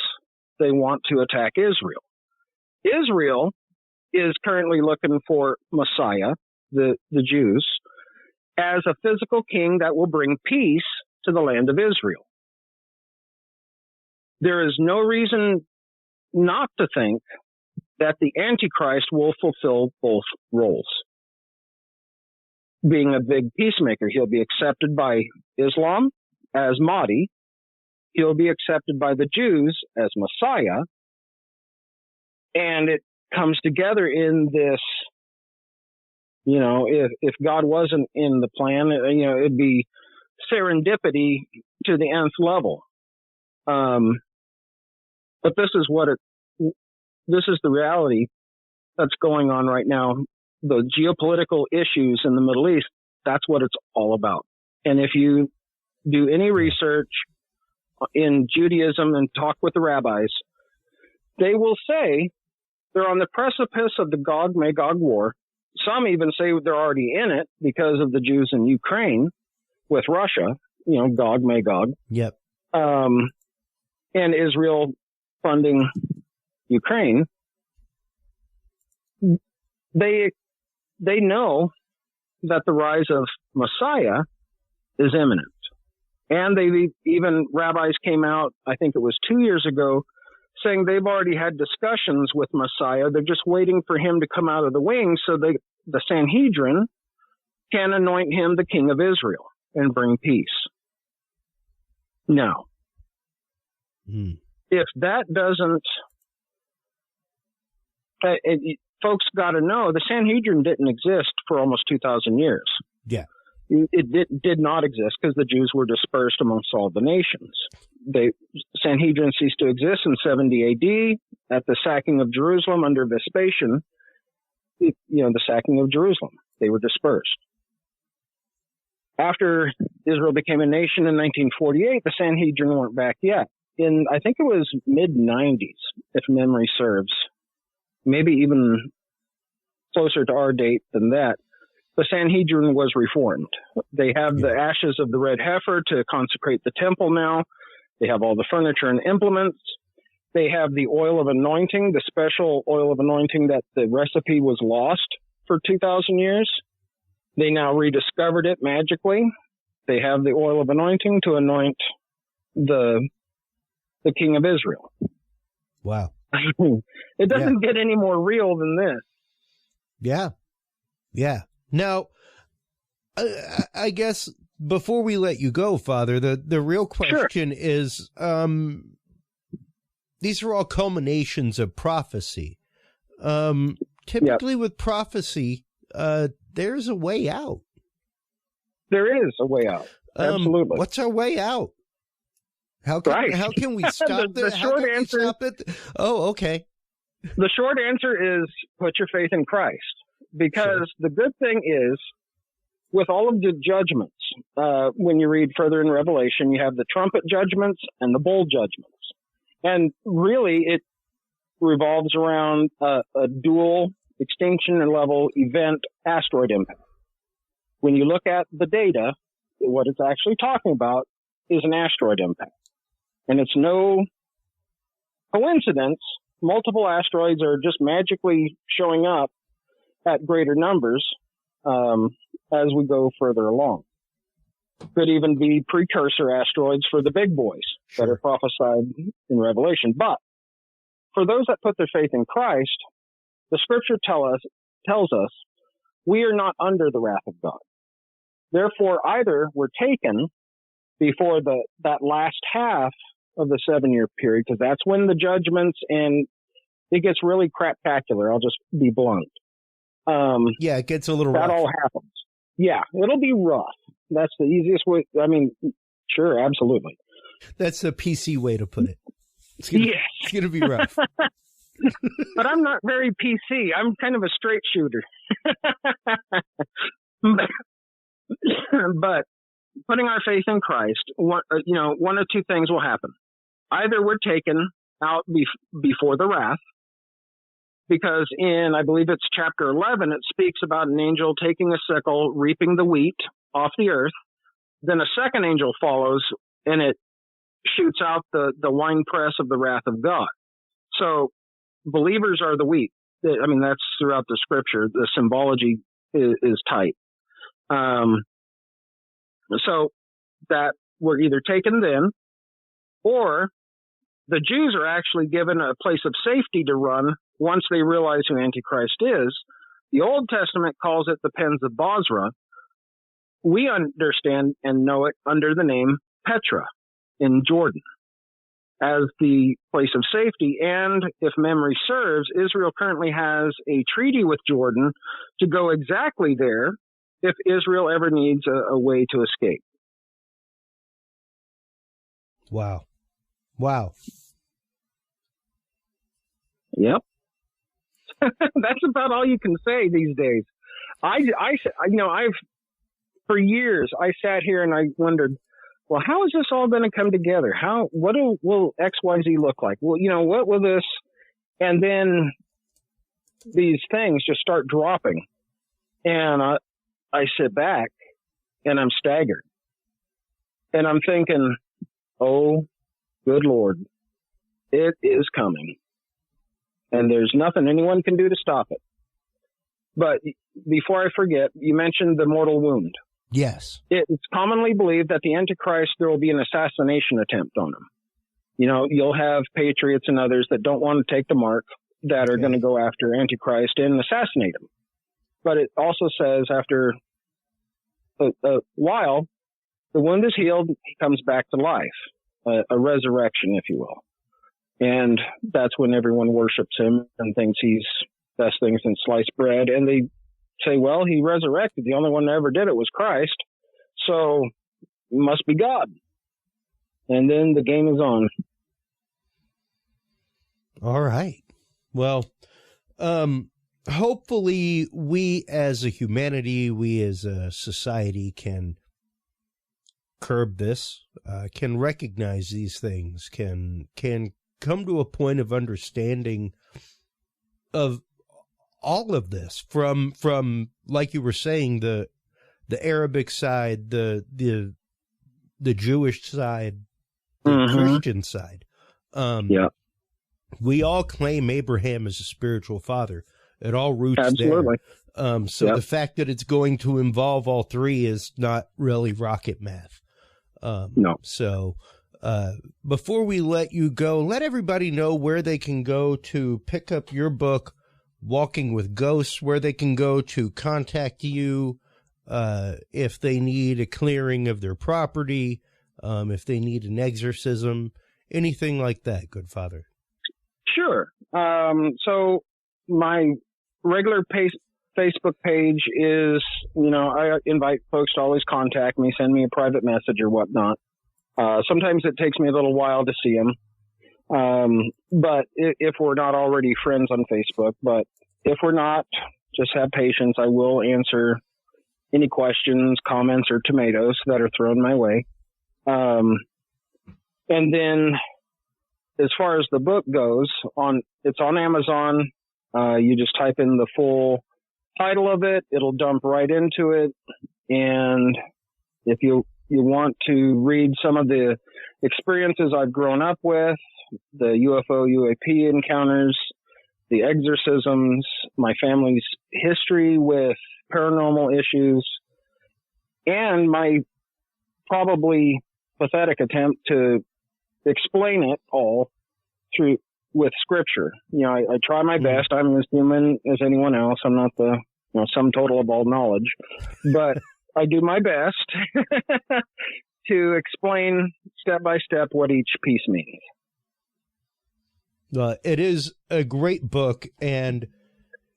they want to attack Israel. Israel is currently looking for Messiah, the Jews, as a physical king that will bring peace to the land of Israel. There is no reason not to think that the Antichrist will fulfill both roles. Being a big peacemaker, he'll be accepted by Islam as Mahdi. He'll be accepted by the Jews as Messiah. And it comes together in this, if God wasn't in the plan, it'd be serendipity to the nth level. But this is the reality that's going on right now. The geopolitical issues in the Middle East, that's what it's all about. And if you do any research in Judaism and talk with the rabbis, they will say they're on the precipice of the Gog-Magog war. Some even say they're already in it because of the Jews in Ukraine with Russia, Gog-Magog. Yep. And Israel funding Ukraine. They know that the rise of Messiah is imminent. And rabbis came out, I think it was 2 years ago, saying they've already had discussions with Messiah. They're just waiting for him to come out of the wings so the Sanhedrin can anoint him the king of Israel and bring peace. Now, if that doesn't... folks got to know the Sanhedrin didn't exist for almost 2,000 years. Yeah. It did not exist because the Jews were dispersed amongst all the nations. Sanhedrin ceased to exist in 70 AD at the sacking of Jerusalem under Vespasian. The sacking of Jerusalem. They were dispersed. After Israel became a nation in 1948, the Sanhedrin weren't back yet. I think it was mid-90s, if memory serves. Maybe even closer to our date than that, the Sanhedrin was reformed. They have the ashes of the red heifer to consecrate the temple now. They have all the furniture and implements. They have the oil of anointing, the special oil of anointing that the recipe was lost for 2,000 years. They now rediscovered it magically. They have the oil of anointing to anoint the king of Israel. Wow. It doesn't get any more real than this. Yeah. Yeah. Now, I guess before we let you go, Father, the real question is, these are all culminations of prophecy. Typically with prophecy, there's a way out. There is a way out. Absolutely. What's our way out? How can we stop the short answer? Oh, okay. The short answer is put your faith in Christ, because the good thing is, with all of the judgments, when you read further in Revelation, you have the trumpet judgments and the bowl judgments, and really it revolves around a dual extinction level event asteroid impact. When you look at the data, what it's actually talking about is an asteroid impact. And it's no coincidence. Multiple asteroids are just magically showing up at greater numbers as we go further along. Could even be precursor asteroids for the big boys that are prophesied in Revelation. But for those that put their faith in Christ, the scripture tells us we are not under the wrath of God. Therefore, either we're taken before that last half of the 7-year period, because that's when the judgments and it gets really craptacular. I'll just be blunt. It gets a little rough. That all happens. Yeah, it'll be rough. That's the easiest way. I mean, sure, absolutely. That's the PC way to put it. It's going to be rough. But I'm not very PC. I'm kind of a straight shooter. But putting our faith in Christ, one of two things will happen. Either we're taken out before the wrath, because in, I believe it's chapter 11, it speaks about an angel taking a sickle, reaping the wheat off the earth. Then a second angel follows, and it shoots out the winepress of the wrath of God. So believers are the wheat. I mean, that's throughout the scripture. The symbology is tight. So that we're either taken then, or the Jews are actually given a place of safety to run once they realize who Antichrist is. The Old Testament calls it the Pens of Bozrah. We understand and know it under the name Petra in Jordan as the place of safety. And if memory serves, Israel currently has a treaty with Jordan to go exactly there if Israel ever needs a way to escape. Wow. Wow. Yep. That's about all you can say these days. For years, I sat here and I wondered, well, how is this all going to come together? What will XYZ look like? Well, what will this? And then these things just start dropping. And I sit back and I'm staggered. And I'm thinking, oh, good Lord, it is coming. And there's nothing anyone can do to stop it. But before I forget, you mentioned the mortal wound. Yes. It's commonly believed that the Antichrist, there will be an assassination attempt on him. You'll have patriots and others that don't want to take the mark that are going to go after Antichrist and assassinate him. But it also says after a while, the wound is healed, he comes back to life, a resurrection, if you will. And that's when everyone worships him and thinks he's best things in sliced bread. And they say, well, he resurrected. The only one that ever did it was Christ. So it must be God. And then the game is on. All right. Well, hopefully we as a humanity, we as a society can curb this, can recognize these things, can come to a point of understanding of all of this from like you were saying, the Arabic side, the Jewish side, the Christian side. Yeah. We all claim Abraham as a spiritual father. It all roots Absolutely. there. So the fact that it's going to involve all three is not really rocket math. No. So before we let you go, let everybody know where they can go to pick up your book, Walking with Ghosts, where they can go to contact you if they need a clearing of their property, if they need an exorcism, anything like that, good Father. Sure. So my regular Facebook page is, I invite folks to always contact me, send me a private message or whatnot. Sometimes it takes me a little while to see them. But if we're not already friends on Facebook, but if we're not, just have patience. I will answer any questions, comments, or tomatoes that are thrown my way. And then as far as the book goes, it's on Amazon. You just type in the full title of it. It'll dump right into it. And if you want to read some of the experiences I've grown up with, the UFO, UAP encounters, the exorcisms, my family's history with paranormal issues, and my probably pathetic attempt to explain it all with scripture. I try my best. I'm as human as anyone else. I'm not the sum total of all knowledge, but I do my best to explain step by step what each piece means. It is a great book, and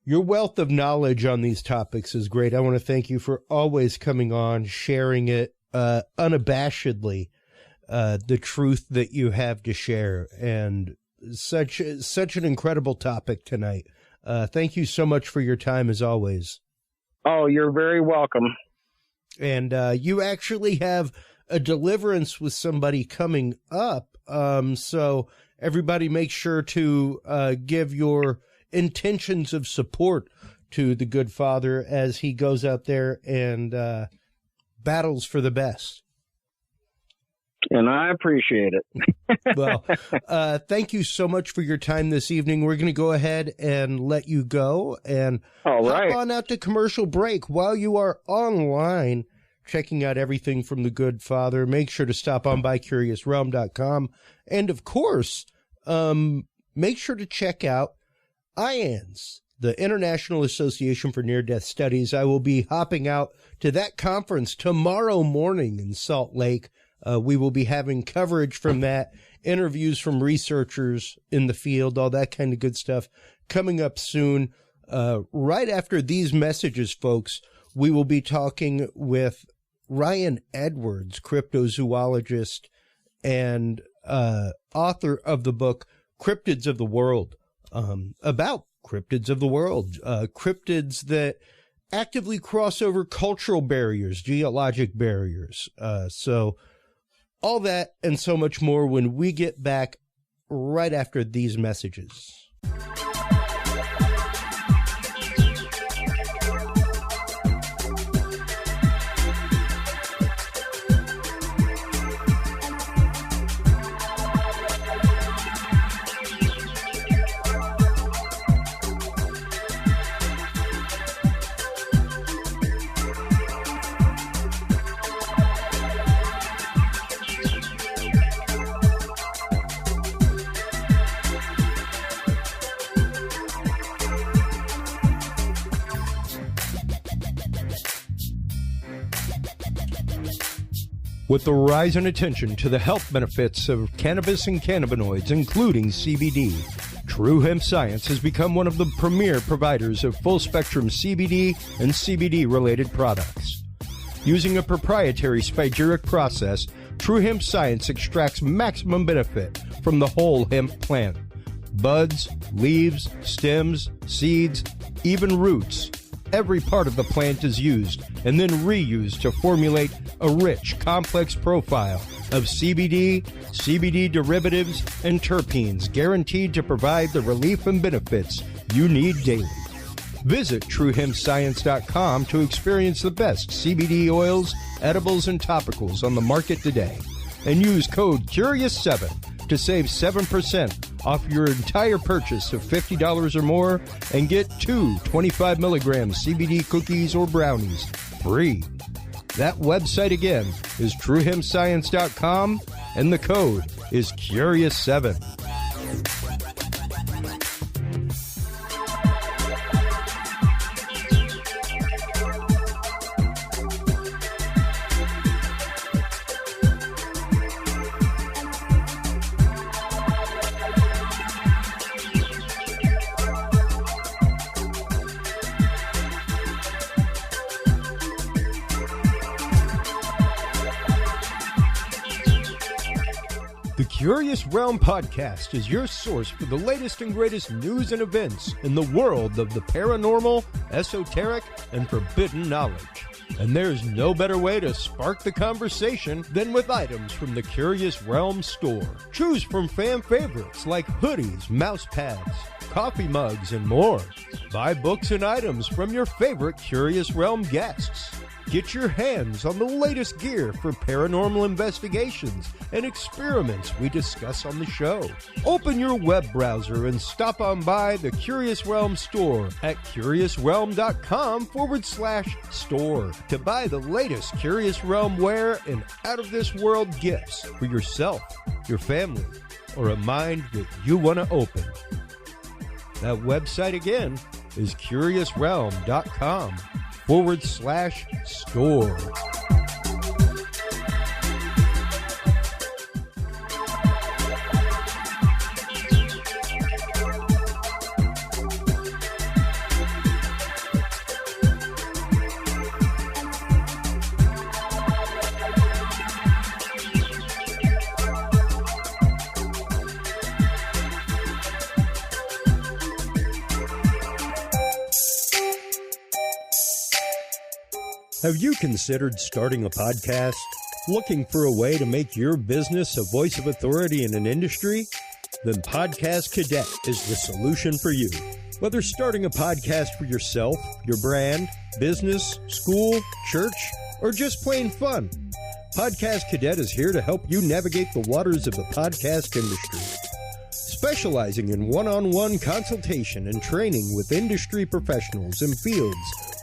your wealth of knowledge on these topics is great. I want to thank you for always coming on, sharing it unabashedly, the truth that you have to share, and such an incredible topic tonight. Thank you so much for your time, as always. Oh, you're very welcome. And you actually have a deliverance with somebody coming up, so everybody make sure to give your intentions of support to the good Father as he goes out there and battles for the best. And I appreciate it. Well, thank you so much for your time this evening. We're going to go ahead and let you go and hop on out to commercial break. While you are online checking out everything from the Good Father, make sure to stop on by CuriousRealm.com. And, of course, make sure to check out IANS, the International Association for Near-Death Studies. I will be hopping out to that conference tomorrow morning in Salt Lake. We will be having coverage from that, interviews from researchers in the field, all that kind of good stuff coming up soon. Right after these messages, folks, we will be talking with Ryan Edwards, cryptozoologist and author of the book Cryptids of the World, about cryptids of the world, cryptids that actively cross over cultural barriers, geologic barriers. So all that and so much more when we get back right after these messages. With the rise in attention to the health benefits of cannabis and cannabinoids, including CBD, True Hemp Science has become one of the premier providers of full-spectrum CBD and CBD-related products. Using a proprietary spagyric process, True Hemp Science extracts maximum benefit from the whole hemp plant. Buds, leaves, stems, seeds, even roots. Every part of the plant is used and then reused to formulate a rich, complex profile of CBD, CBD derivatives, and terpenes guaranteed to provide the relief and benefits you need daily. Visit TrueHempScience.com to experience the best CBD oils, edibles, and topicals on the market today. And use code CURIOUS7 to save 7% off your entire purchase of $50 or more and get 2 25 milligram CBD cookies or brownies free. That website again is TrueHempScience.com and the code is CURIOUS7. The Curious Realm Podcast is your source for the latest and greatest news and events in the world of the paranormal, esoteric, and forbidden knowledge. And there's no better way to spark the conversation than with items from the Curious Realm store. Choose from fan favorites like hoodies, mouse pads, coffee mugs, and more. Buy books and items from your favorite Curious Realm guests. Get your hands on the latest gear for paranormal investigations and experiments we discuss on the show. Open your web browser and stop on by the Curious Realm store at CuriousRealm.com/store to buy the latest Curious Realm wear and out-of-this-world gifts for yourself, your family, or a mind that you want to open. That website again is CuriousRealm.com/store. Have you considered starting a podcast? Looking for a way to make your business a voice of authority in an industry? Then Podcast Cadet is the solution for you. Whether starting a podcast for yourself, your brand, business, school, church, or just plain fun, Podcast Cadet is here to help you navigate the waters of the podcast industry. Specializing in one-on-one consultation and training with industry professionals in fields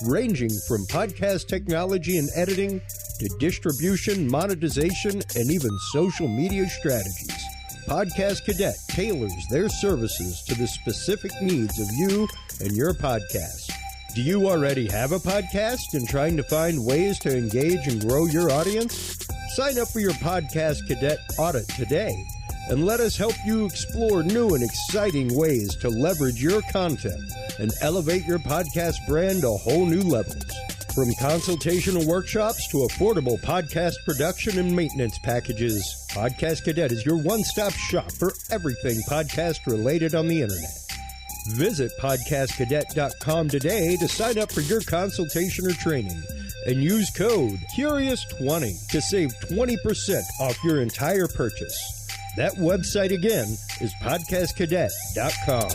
ranging from podcast technology and editing to distribution, monetization, and even social media strategies. Podcast Cadet tailors their services to the specific needs of you and your podcast. Do you already have a podcast and trying to find ways to engage and grow your audience? Sign up for your Podcast Cadet audit today and let us help you explore new and exciting ways to leverage your content and elevate your podcast brand to whole new levels. From consultational workshops to affordable podcast production and maintenance packages, Podcast Cadet is your one-stop shop for everything podcast related on the internet. Visit podcastcadet.com today to sign up for your consultation or training and use code CURIOUS20 to save 20% off your entire purchase. That website again is podcastcadet.com.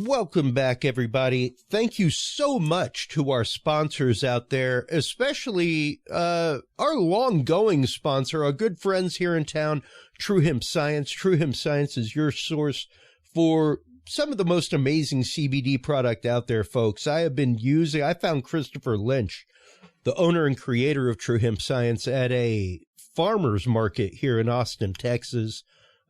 Welcome back, everybody. Thank you so much to our sponsors out there, especially our long-going sponsor, our good friends here in town, True Hemp Science. True Hemp Science is your source for some of the most amazing CBD product out there, folks. I found Christopher Lynch, the owner and creator of True Hemp Science, at a farmer's market here in Austin, Texas.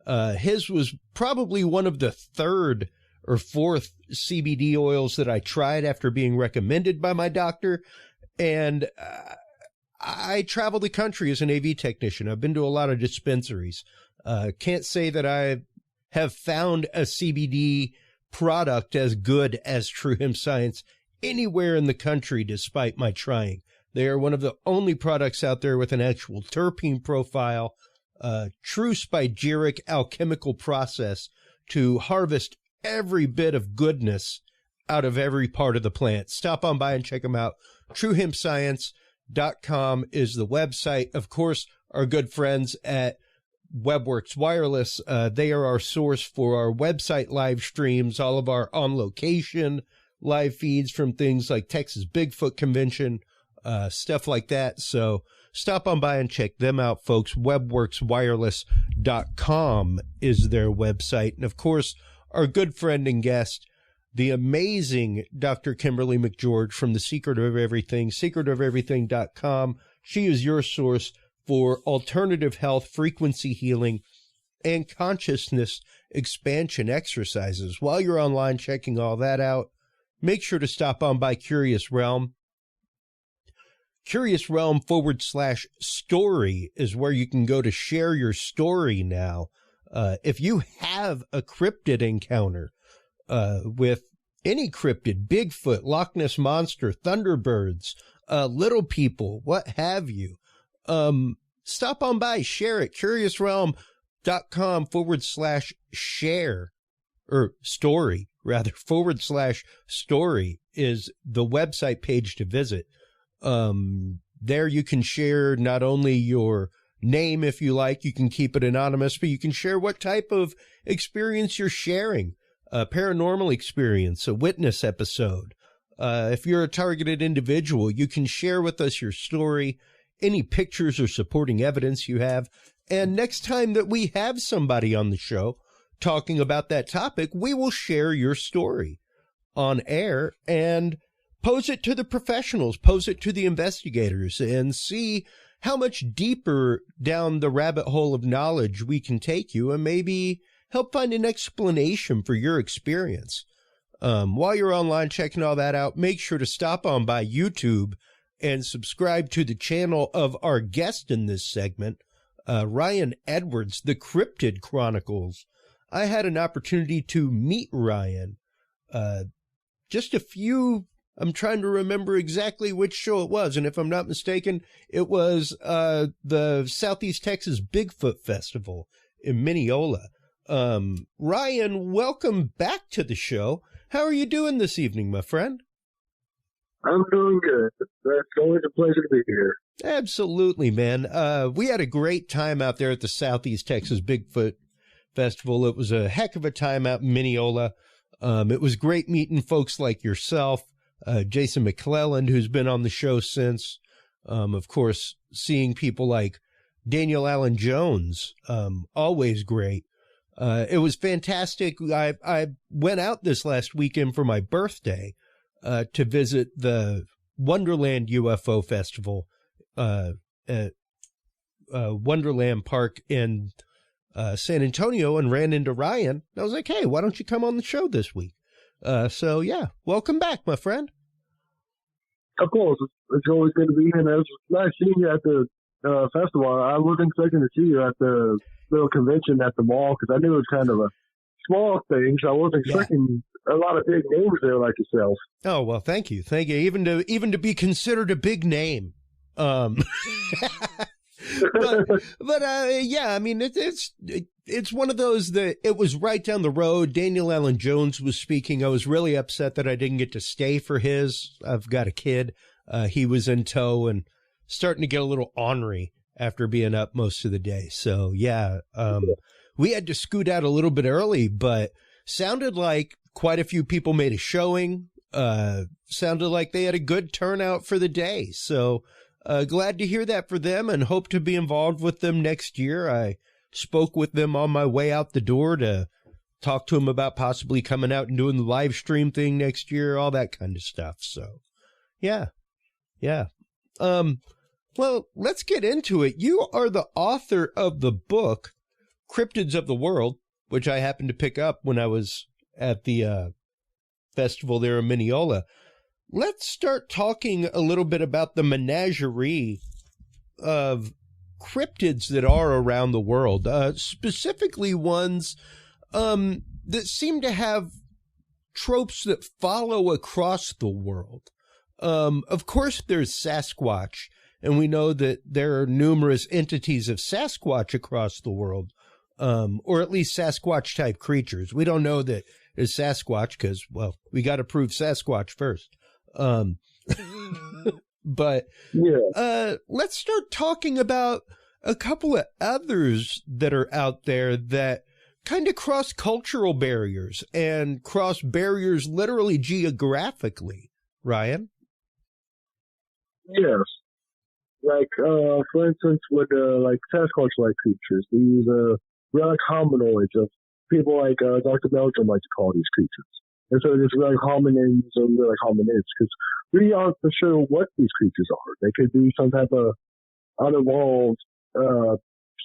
His was probably one of the third or fourth CBD oils that I tried after being recommended by my doctor. And I travel the country as an AV technician. I've been to a lot of dispensaries. Can't say that I have found a CBD product as good as True Hemp Science anywhere in the country, despite my trying. They are one of the only products out there with an actual terpene profile, true spagyric alchemical process to harvest every bit of goodness out of every part of the plant. Stop on by and check them out. TrueHempScience.com is the website. Of course, our good friends at WebWorks Wireless, they are our source for our website live streams, all of our on-location live feeds from things like Texas Bigfoot Convention, stuff like that. So stop on by and check them out, folks. WebWorksWireless.com is their website. And, of course, our good friend and guest, the amazing Dr. Kimberly McGeorge from The Secret of Everything, secretofeverything.com. She is your source for alternative health, frequency healing, and consciousness expansion exercises. While you're online checking all that out, make sure to stop on by Curious Realm. Curious Realm /story is where you can go to share your story now. If you have a cryptid encounter with any cryptid, Bigfoot, Loch Ness Monster, Thunderbirds, little people, what have you, stop on by, share it. CuriousRealm.com /share, or story, rather, /story is the website page to visit. There you can share not only your name, if you like, you can keep it anonymous, but you can share what type of experience you're sharing, a paranormal experience, a witness episode. If you're a targeted individual, you can share with us your story, any pictures or supporting evidence you have. And next time that we have somebody on the show talking about that topic, we will share your story on air and pose it to the professionals, pose it to the investigators, and see how much deeper down the rabbit hole of knowledge we can take you and maybe help find an explanation for your experience. While you're online checking all that out, make sure to stop on by YouTube and subscribe to the channel of our guest in this segment, Ryan Edwards, the Cryptid Chronicles. I had an opportunity to meet Ryan I'm trying to remember exactly which show it was, and if I'm not mistaken, it was the Southeast Texas Bigfoot Festival in Mineola. Ryan, welcome back to the show. How are you doing this evening, my friend? I'm doing good. It's always a pleasure to be here. Absolutely, man. We had a great time out there at the Southeast Texas Bigfoot Festival. It was a heck of a time out in Mineola. It was great meeting folks like yourself, Jason McClelland, who's been on the show since, Of course, seeing people like Daniel Allen Jones, always great. It was fantastic. I went out this last weekend for my birthday to visit the Wonderland UFO Festival at Wonderland Park in San Antonio, and ran into Ryan. I was like, hey, why don't you come on the show this week? So, yeah, welcome back, my friend. Of course. It's always good to be here. And it was nice seeing you at the festival. I wasn't expecting to see you at the little convention at the mall because I knew it was kind of a small thing, so I wasn't expecting a lot of big names there like yourself. Oh, well, thank you. Thank you. Even to be considered a big name. But yeah, I mean, it's one of those that it was right down the road. Daniel Allen Jones was speaking. I was really upset that I didn't get to stay for his. I've got a kid. He was in tow and starting to get a little ornery after being up most of the day. So yeah, we had to scoot out a little bit early, but sounded like quite a few people made a showing. Sounded like they had a good turnout for the day. So glad to hear that for them, and hope to be involved with them next year. I spoke with them on my way out the door to talk to them about possibly coming out and doing the live stream thing next year, all that kind of stuff. So yeah. Well, let's get into it. You are the author of the book, Cryptids of the World, which I happened to pick up when I was at the festival there in Mineola. Let's start talking a little bit about the menagerie of cryptids that are around the world, specifically ones that seem to have tropes that follow across the world. Of course, there's Sasquatch, and we know that there are numerous entities of Sasquatch across the world, or at least Sasquatch-type creatures. We don't know that it's Sasquatch because, well, we got to prove Sasquatch first. But let's start talking about a couple of others that are out there that kind of cross cultural barriers and cross barriers literally geographically. Ryan? Yes. Like, for instance, with, like, Sasquatch-like creatures, these, relic hominoids of people like, Dr. Belgium like to call these creatures. And so there's relic hominins or relic hominids, because we aren't for sure what these creatures are. They could be some type of unevolved,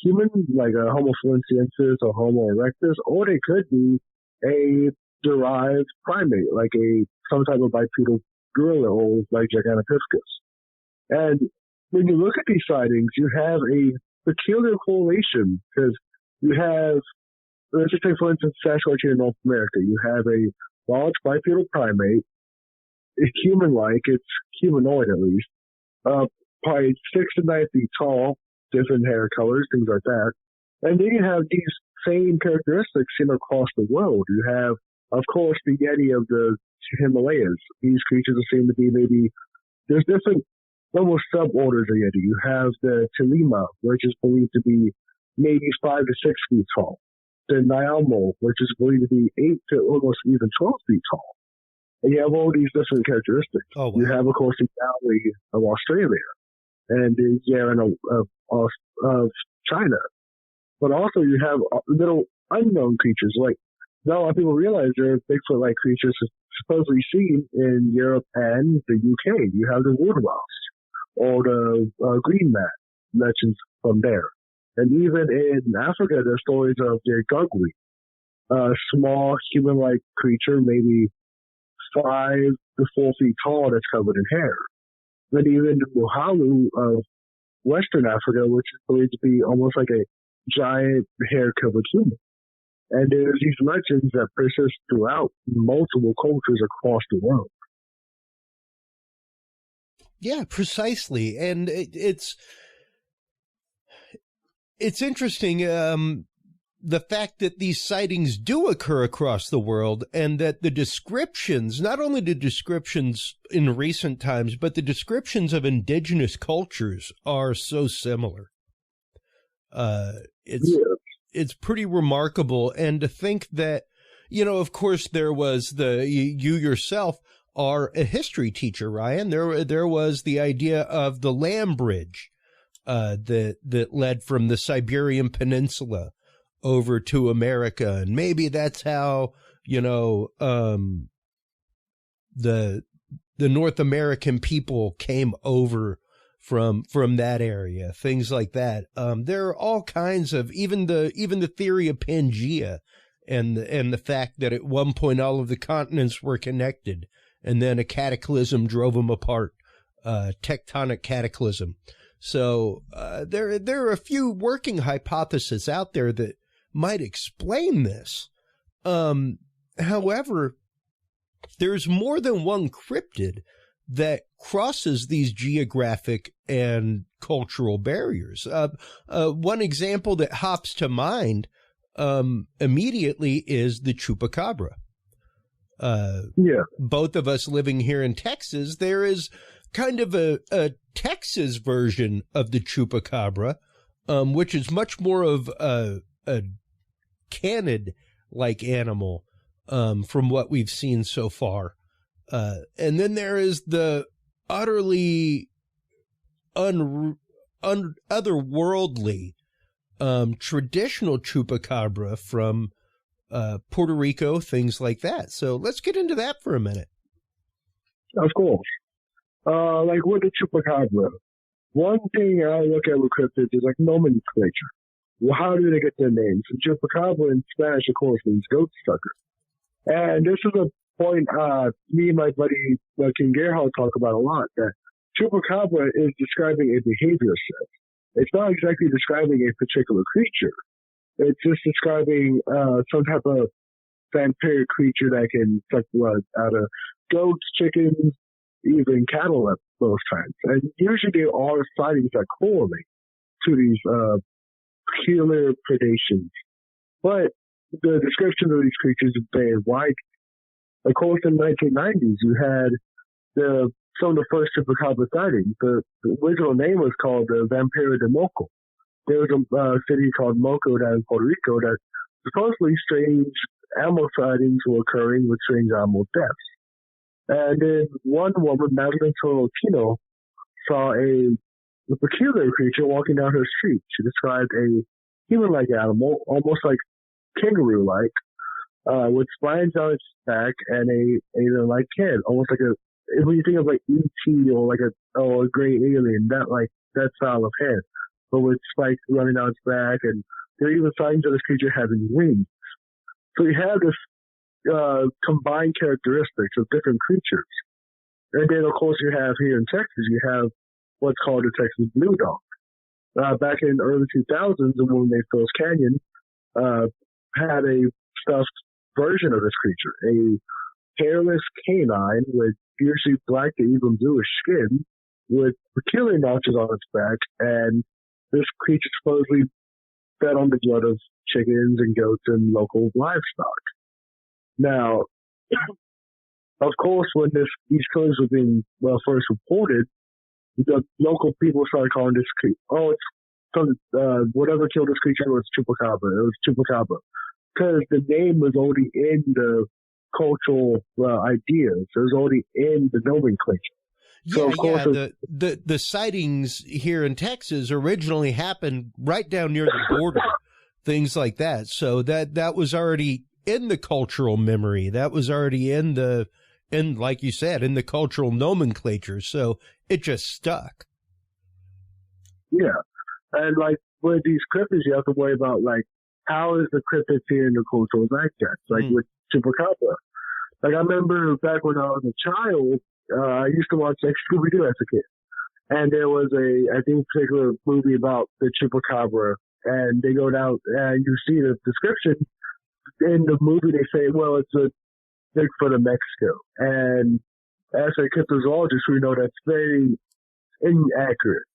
human, like a Homo floresiensis or Homo erectus, or they could be a derived primate, like some type of bipedal gorilla or like Gigantopithecus. And when you look at these sightings, you have a peculiar correlation because you have, let's just take for instance Sasquatch here in North America. You have a large bipedal primate. It's human-like. It's humanoid at least. Probably 6 to 9 feet tall, different hair colors, things like that. And then you have these same characteristics seen across the world. You have, of course, the Yeti of the Himalayas. These creatures seem to be there's different almost suborders of Yeti. You have the Telema, which is believed to be maybe 5 to 6 feet tall. The Nyamo, which is believed to be 8 to almost even 12 feet tall. And you have all these different characteristics. Oh, wow. You have, of course, the Maui of Australia and the Yaren of China. But also you have little unknown creatures. Like, not a lot of people realize there are Bigfoot-like creatures supposedly seen in Europe and the UK. You have the water mouse or the green mat mentioned from there. And even in Africa, there's stories of the Gugwi, a small human-like creature, maybe 5 to 4 feet tall that's covered in hair. Then even the Muhalu of Western Africa, which is believed to be almost like a giant hair-covered human. And there's these legends that persist throughout multiple cultures across the world. Yeah, precisely. And it's interesting, the fact that these sightings do occur across the world, and that the descriptions, not only the descriptions in recent times, but the descriptions of indigenous cultures are so similar. It's pretty remarkable. And to think that, you know, of course, there was you yourself are a history teacher, Ryan. There was the idea of the land bridge that led from the Siberian Peninsula over to America, and maybe that's how the North American people came over from that area, things like that. There are all kinds of even the theory of Pangea and the fact that at one point all of the continents were connected and then a cataclysm drove them apart, tectonic cataclysm. So there are a few working hypotheses out there that might explain this. However, there's more than one cryptid that crosses these geographic and cultural barriers. One example that hops to mind immediately is the Chupacabra. Both of us living here in Texas, there is kind of a Texas version of the Chupacabra, which is much more of a canid-like animal from what we've seen so far. And then there is the utterly otherworldly traditional Chupacabra from Puerto Rico, things like that. So let's get into that for a minute. Of course. Like with the Chupacabra, one thing I look at with cryptids is like nomenclature. Well, how do they get their names? And Chupacabra in Spanish, of course, means goat sucker. And this is a point me and my buddy King Gerhardt talk about a lot, that Chupacabra is describing a behavior set. It's not exactly describing a particular creature. It's just describing some type of vampiric creature that can suck blood out of goats, chickens, even cattle at most times. And usually there are sightings that correlate to these peculiar predations. But the description of these creatures is very wide. Of course, in the 1990s, you had some of the first Chupacabra sightings. The original name was called the Vampiro de Moco. There was a city called Moco down in Puerto Rico that supposedly strange animal sightings were occurring with strange animal deaths. And then one woman, Madeline Sorrentino, saw a peculiar creature walking down her street. She described a human-like animal, almost like kangaroo-like, with spines on its back and a alien-like head, almost like when you think of like E.T. or like a gray alien, that style of head, but with spikes running down its back, and there are even signs of this creature having wings. So you have this combined characteristics of different creatures. And then, of course, you have here in Texas, you have what's called the Texas Blue Dog. Back in the early 2000s, the woman named Phyllis Canyon had a stuffed version of this creature, a hairless canine with usually black to even bluish skin, with peculiar notches on its back, and this creature supposedly fed on the blood of chickens and goats and local livestock. Now, of course, when these killings were being first reported, the local people started calling this creature, whatever killed this creature was Chupacabra. It was Chupacabra. Because the name was already in the cultural ideas. It was already in the nomenclature. So, the sightings here in Texas originally happened right down near the border, things like that. So that was already in the cultural memory. That was already in like you said, in the cultural nomenclature. So it just stuck. Yeah. And like with these cryptids, you have to worry about like, how is the cryptid here in the cultural zeitgeist? Like with Chupacabra. Like I remember back when I was a child, I used to watch like Scooby-Doo as a kid. And there was a particular movie about the Chupacabra, and they go down and you see the description in the movie. They say, well, it's a Bigfoot of Mexico. And as a cryptozoologist, we know that's very inaccurate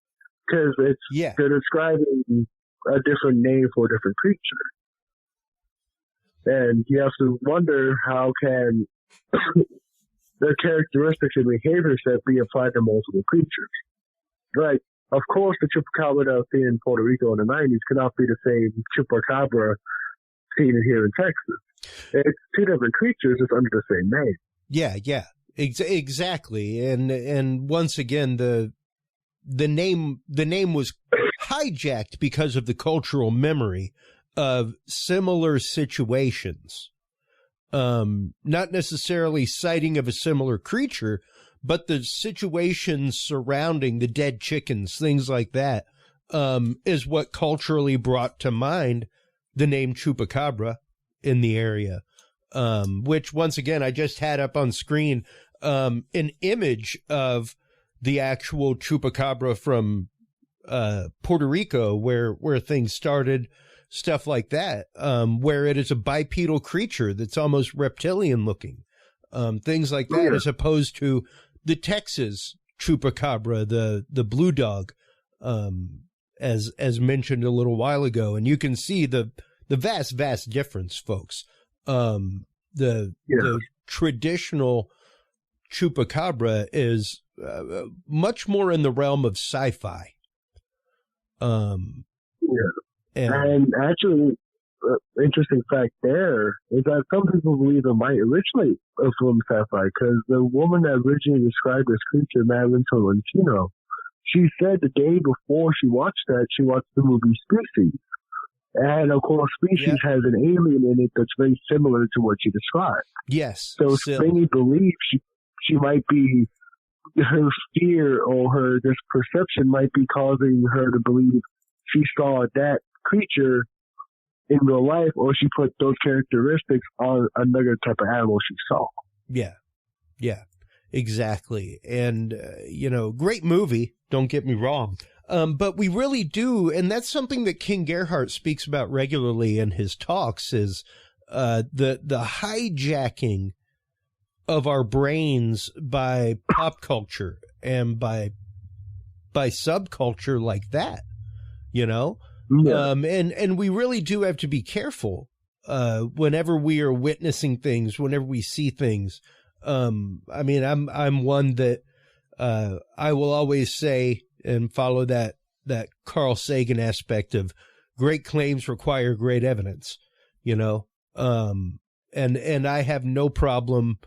because they're describing a different name for a different creature. And you have to wonder how can their characteristics and behavior set be applied to multiple creatures. Right. Of course, the Chupacabra that was seen in Puerto Rico in the 90s cannot be the same Chupacabra seen here in Texas. It's two different creatures, it's under the same name. Yeah. Exactly. And once again, the name was hijacked because of the cultural memory of similar situations. Not necessarily sighting of a similar creature, but the situations surrounding the dead chickens, things like that, is what culturally brought to mind the name Chupacabra in the area. Which, once again, I just had up on screen an image of the actual Chupacabra from Puerto Rico, where things started, stuff like that, where it is a bipedal creature that's almost reptilian looking, things like that, as opposed to the Texas Chupacabra, the blue dog, as mentioned a little while ago. And you can see the vast difference, folks. The traditional Chupacabra is much more in the realm of sci-fi. And actually, interesting fact there is that some people believe it might originate from sci-fi, because the woman that originally described this creature, Madeline Tolentino, she said the day before she watched that, she watched the movie Species. And of course, Species has an alien in it that's very similar to what you described. Yes. So many believe she might be, her fear or her this perception might be causing her to believe she saw that creature in real life, or she put those characteristics on another type of animal she saw. Yeah, exactly. And, great movie, don't get me wrong. But we really do, and that's something that King Gerhardt speaks about regularly in his talks, is the hijacking of our brains by pop culture and by subculture like that, and we really do have to be careful whenever we are witnessing things, whenever we see things. I'm one that I will always say and follow that Carl Sagan aspect of great claims require great evidence, and I have no problem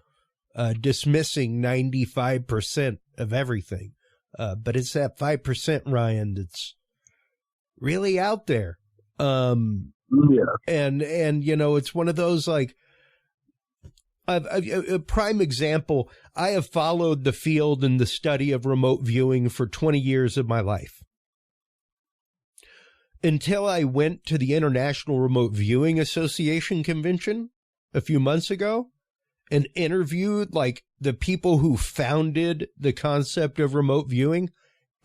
dismissing 95% of everything. But it's that 5%, Ryan, that's really out there. And it's one of those, like, a prime example. I have followed the field and the study of remote viewing for 20 years of my life. Until I went to the International Remote Viewing Association convention a few months ago and interviewed, like, the people who founded the concept of remote viewing.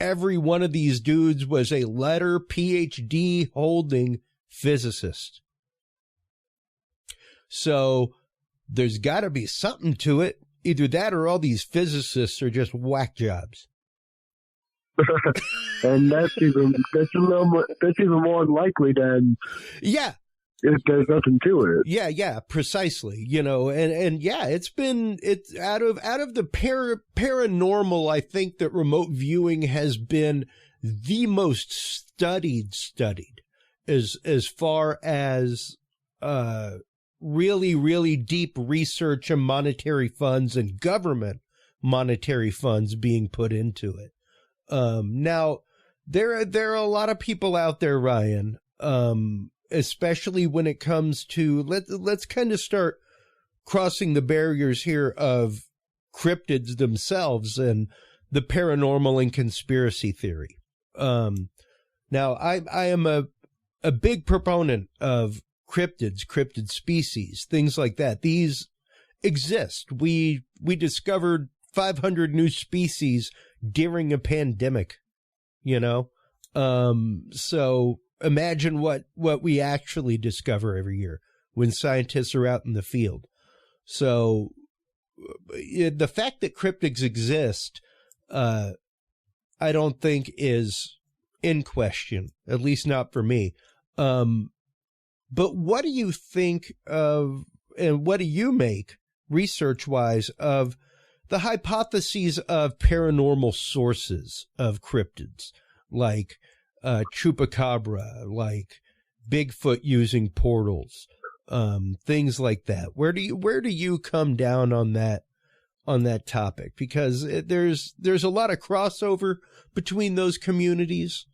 Every one of these dudes was a letter PhD holding physicist. So there's got to be something to it. Either that or all these physicists are just whack jobs. And that's even more unlikely than if there's nothing to it. Yeah, precisely. It's out of the paranormal. I think that remote viewing has been the most studied as far as really, really deep research and monetary funds and government monetary funds being put into it. Now, there are a lot of people out there, Ryan, especially when it comes to, let's kind of start crossing the barriers here of cryptids themselves and the paranormal and conspiracy theory. Now, I am a big proponent of cryptids, cryptid species, things like that. These exist. We discovered 500 new species during a pandemic, so imagine what we actually discover every year when scientists are out in the field. So the fact that cryptids exist, I don't think is in question, at least not for me. But what do you think of, and what do you make research-wise of the hypotheses of paranormal sources of cryptids, like Chupacabra, like Bigfoot using portals, things like that? Where do you come down on that on that topic, because there's a lot of crossover between those communities,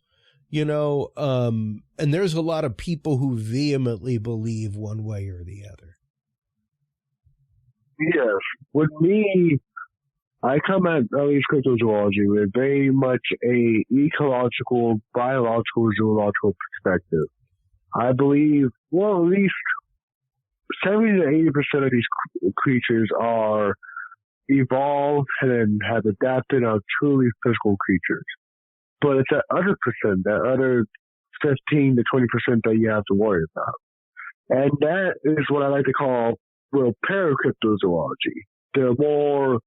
you know, and there's a lot of people who vehemently believe one way or the other. Yes. With me, I come at least cryptozoology with very much a ecological, biological, zoological perspective. I believe, well, at least 70 to 80% of these creatures are evolved and have adapted are truly physical creatures. But it's that other percent, that other 15 to 20% that you have to worry about. And that is what I like to call, well, paracryptozoology. The more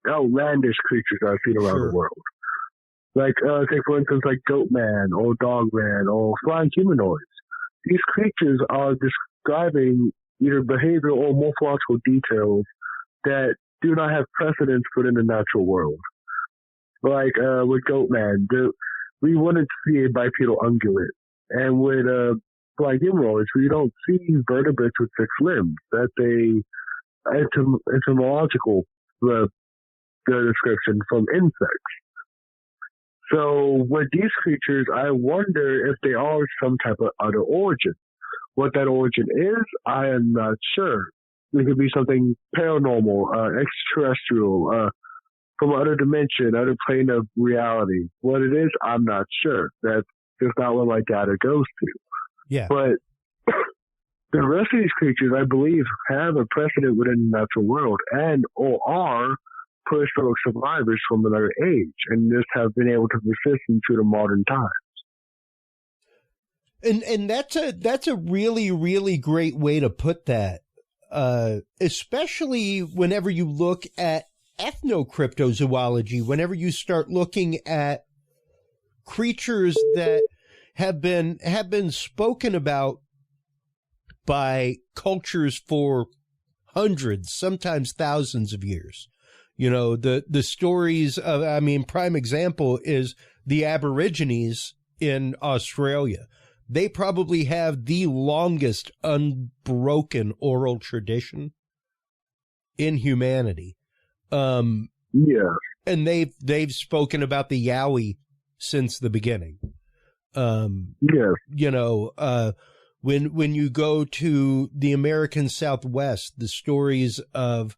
outlandish creatures I've seen around the world. Like, take for instance, like Goatman or Dogman or flying humanoids. These creatures are describing either behavioral or morphological details that do not have precedence within the natural world. Like, with Goatman, we wouldn't see a bipedal ungulate. And with, flying humanoids, we don't see vertebrates with 6 limbs. That's a etymological, the description from insects. So with these creatures, I wonder if they are some type of other origin. What that origin is, I am not sure. It could be something paranormal, extraterrestrial, from another dimension, other plane of reality. What it is, I'm not sure. That's just not what my data goes to. Yeah. But the rest of these creatures, I believe, have a precedent within the natural world and or are prehistoric survivors from another age and just have been able to persist into the modern times. And that's a really, really great way to put that, especially whenever you look at ethnocryptozoology, whenever you start looking at creatures that have been spoken about by cultures for hundreds, sometimes thousands of years. You know, the stories of, I mean, prime example is the Aborigines in Australia. They probably have the longest unbroken oral tradition in humanity. Yeah. And they've spoken about the Yowie since the beginning. Yeah. You know, when you go to the American Southwest, the stories of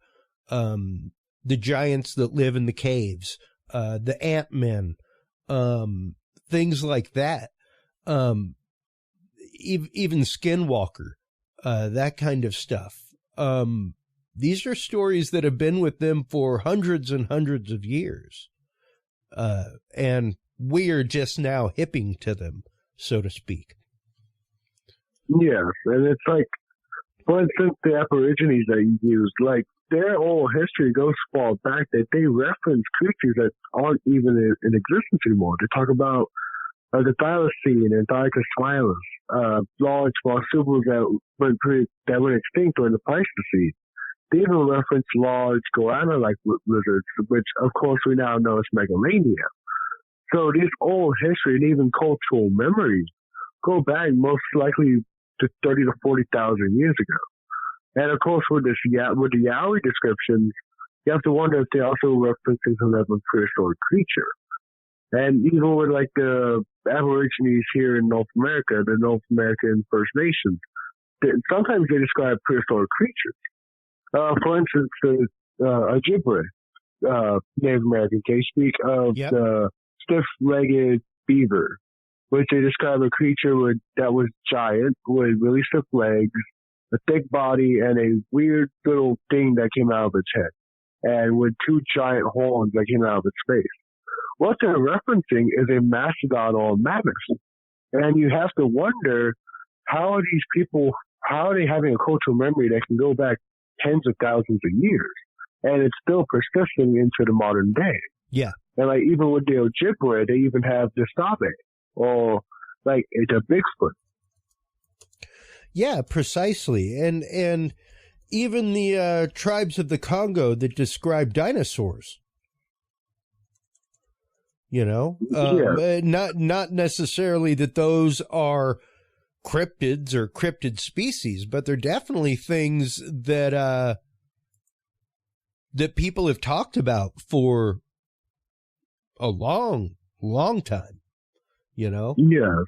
the giants that live in the caves, the Ant-Men, things like that. Even Skinwalker, that kind of stuff. These are stories that have been with them for hundreds and hundreds of years. And we are just now hipping to them, so to speak. Yes, and it's like, for instance, the Aborigines that you used, like, their oral history goes far back that they reference creatures that aren't even in existence anymore. They talk about the thylacine and Thylacophilus, large marsupials that went extinct during the Pleistocene. They even reference large goanna-like lizards, which, of course, we now know as megalania. So these oral history and even cultural memories go back most likely to 30 to 40,000 years ago. And of course, with the Yowie descriptions, you have to wonder if they're also referencing some type of prehistoric creature. And even with like the Aborigines here in North America, the North American First Nations, sometimes they describe prehistoric creatures. For instance, the Ojibwe Native American case speak of the stiff-legged beaver, which they describe a creature that was giant with really stiff legs, a thick body, and a weird little thing that came out of its head, and with 2 giant horns that came out of its face. What they're referencing is a mastodon or a mammoth. And you have to wonder, how are these people, how are they having a cultural memory that can go back tens of thousands of years? And it's still persisting into the modern day. Yeah. And like even with the Ojibwe, they even have the Sabe, or like it's a Bigfoot. Yeah, precisely. And even the tribes of the Congo that describe dinosaurs. You know, not necessarily that those are cryptids or cryptid species, but they're definitely things that that people have talked about for a long, long time, you know? Yes.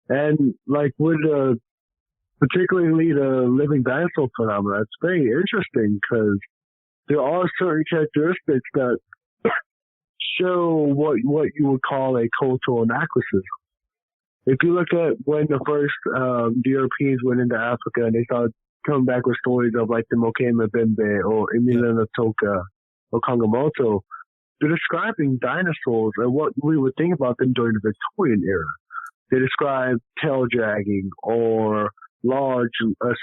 And like with particularly the living dinosaur phenomena, it's very interesting because there are certain characteristics that show what you would call a cultural anachronism. If you look at when the first the Europeans went into Africa and they started coming back with stories of like the Mokema Bembe or Emiliana Toka or Kongomoto, they're describing dinosaurs and what we would think about them during the Victorian era. They describe tail dragging or large,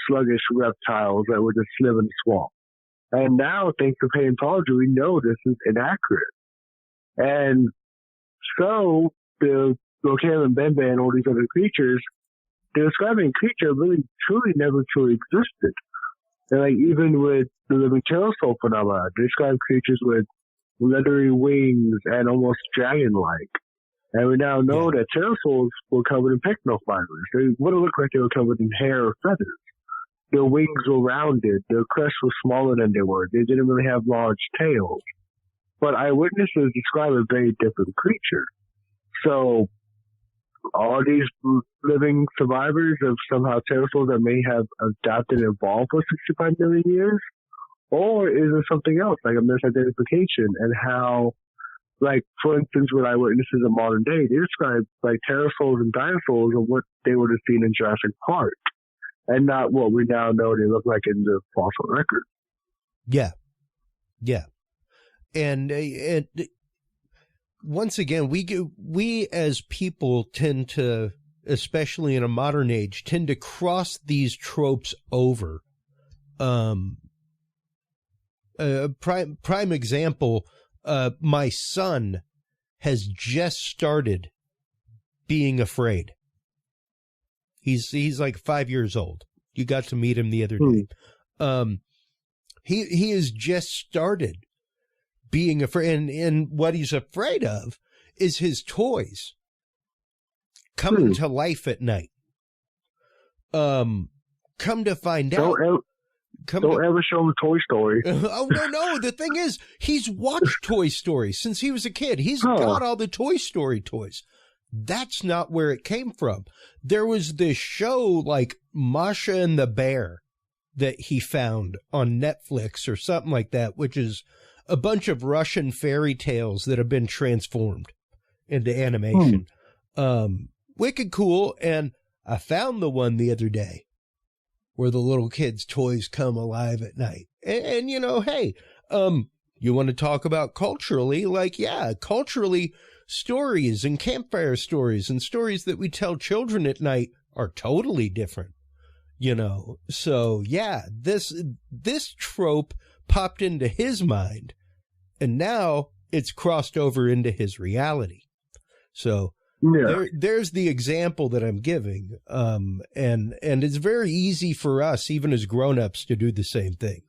sluggish reptiles that would just live in the swamp. And now, thanks to paleontology, we know this is inaccurate. And so the Mokema Bembe and all these other creatures, they're describing a creature really, truly, never truly existed. And like even with the living pterosaur phenomena, they describe creatures with leathery wings and almost dragon-like. And we now know that pterosaurs were covered in pectinal fibers. They would have looked like they were covered in hair or feathers. Their wings were rounded. Their crests were smaller than they were. They didn't really have large tails. But eyewitnesses describe a very different creature. So are these living survivors of somehow pterosaurs that may have adapted and evolved for 65 million years? Or is it something else, like a misidentification? And how, like, for instance, with eyewitnesses in modern day, they describe, like, pterosaurs and dinosaurs of what they would have seen in Jurassic Park, and not what we now know they look like in the fossil record. Yeah. Yeah. And once again, we as people tend to, especially in a modern age, tend to cross these tropes over. Prime example, my son has just started being afraid. He's like 5 years old. You got to meet him the other day. He has just started being afraid, and what he's afraid of is his toys coming to life at night. Come to find out. Don't ever show him Toy Story. Oh, no. The thing is, he's watched Toy Story since he was a kid. He's got all the Toy Story toys. That's not where it came from. There was this show like Masha and the Bear that he found on Netflix or something like that, which is a bunch of Russian fairy tales that have been transformed into animation. Wicked cool. And I found the one the other day where the little kids' toys come alive at night. And you know, hey, you want to talk about culturally? Like, yeah, culturally, stories and campfire stories and stories that we tell children at night are totally different, you know? So yeah, this trope popped into his mind, and now it's crossed over into his reality. So there's the example that I'm giving. And it's very easy for us, even as grown-ups, to do the same thing.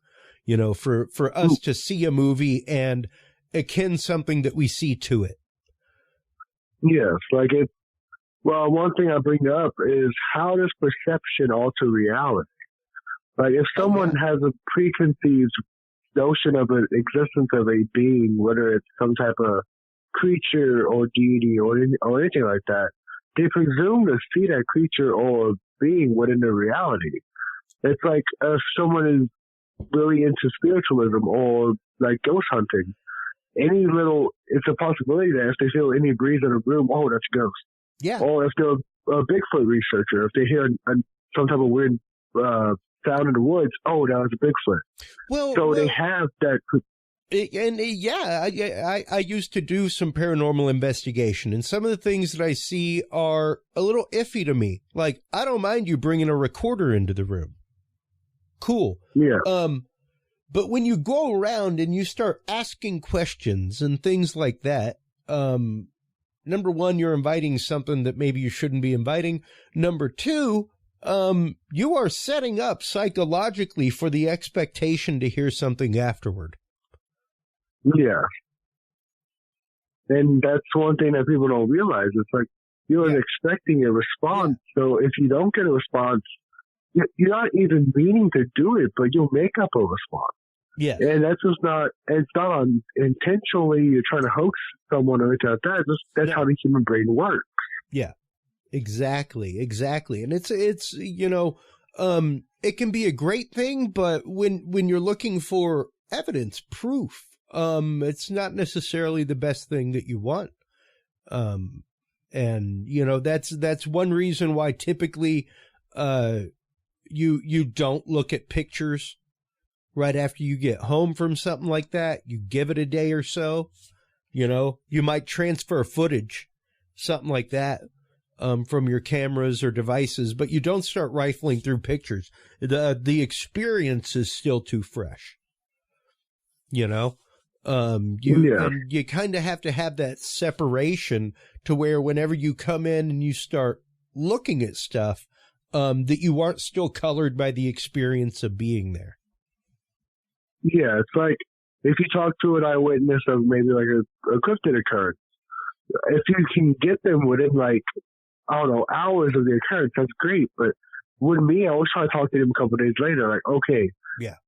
You know, for us to see a movie and akin something that we see to it. Yes, like it. Well, one thing I bring up is how does perception alter reality? Like if someone has a preconceived notion of an existence of a being, whether it's some type of creature or deity or anything like that, they presume to see that creature or being within their reality. It's like if someone is really into spiritualism or like ghost hunting, it's a possibility that if they feel any breeze in a room, oh, that's a ghost. Yeah. Or if they're a Bigfoot researcher, if they hear some type of weird sound in the woods, oh, that was a Bigfoot. Well, they have that. I used to do some paranormal investigation, and some of the things that I see are a little iffy to me. Like, I don't mind you bringing a recorder into the room. Cool. Yeah. But when you go around and you start asking questions and things like that, number one, you're inviting something that maybe you shouldn't be inviting. Number two, you are setting up psychologically for the expectation to hear something afterward. Yeah. And that's one thing that people don't realize. It's like you're expecting a response. Yeah. So if you don't get a response, you're not even meaning to do it, but you'll make up a response. Yeah. And that's just not, it's not on intentionally you're trying to hoax someone or anything like that. That's how the human brain works. Yeah, exactly. And it's, it can be a great thing, but when you're looking for evidence, proof, it's not necessarily the best thing that you want. And that's one reason why typically, you don't look at pictures right after you get home from something like that. You give it a day or so, you might transfer footage, something like that, from your cameras or devices, but you don't start rifling through pictures. The experience is still too fresh, and you kind of have to have that separation to where whenever you come in and you start looking at stuff, that you aren't still colored by the experience of being there. Yeah, it's like if you talk to an eyewitness of maybe like a cryptid occurrence, if you can get them within hours of the occurrence, that's great. But with me, I always try to talk to them a couple of days later, like, okay,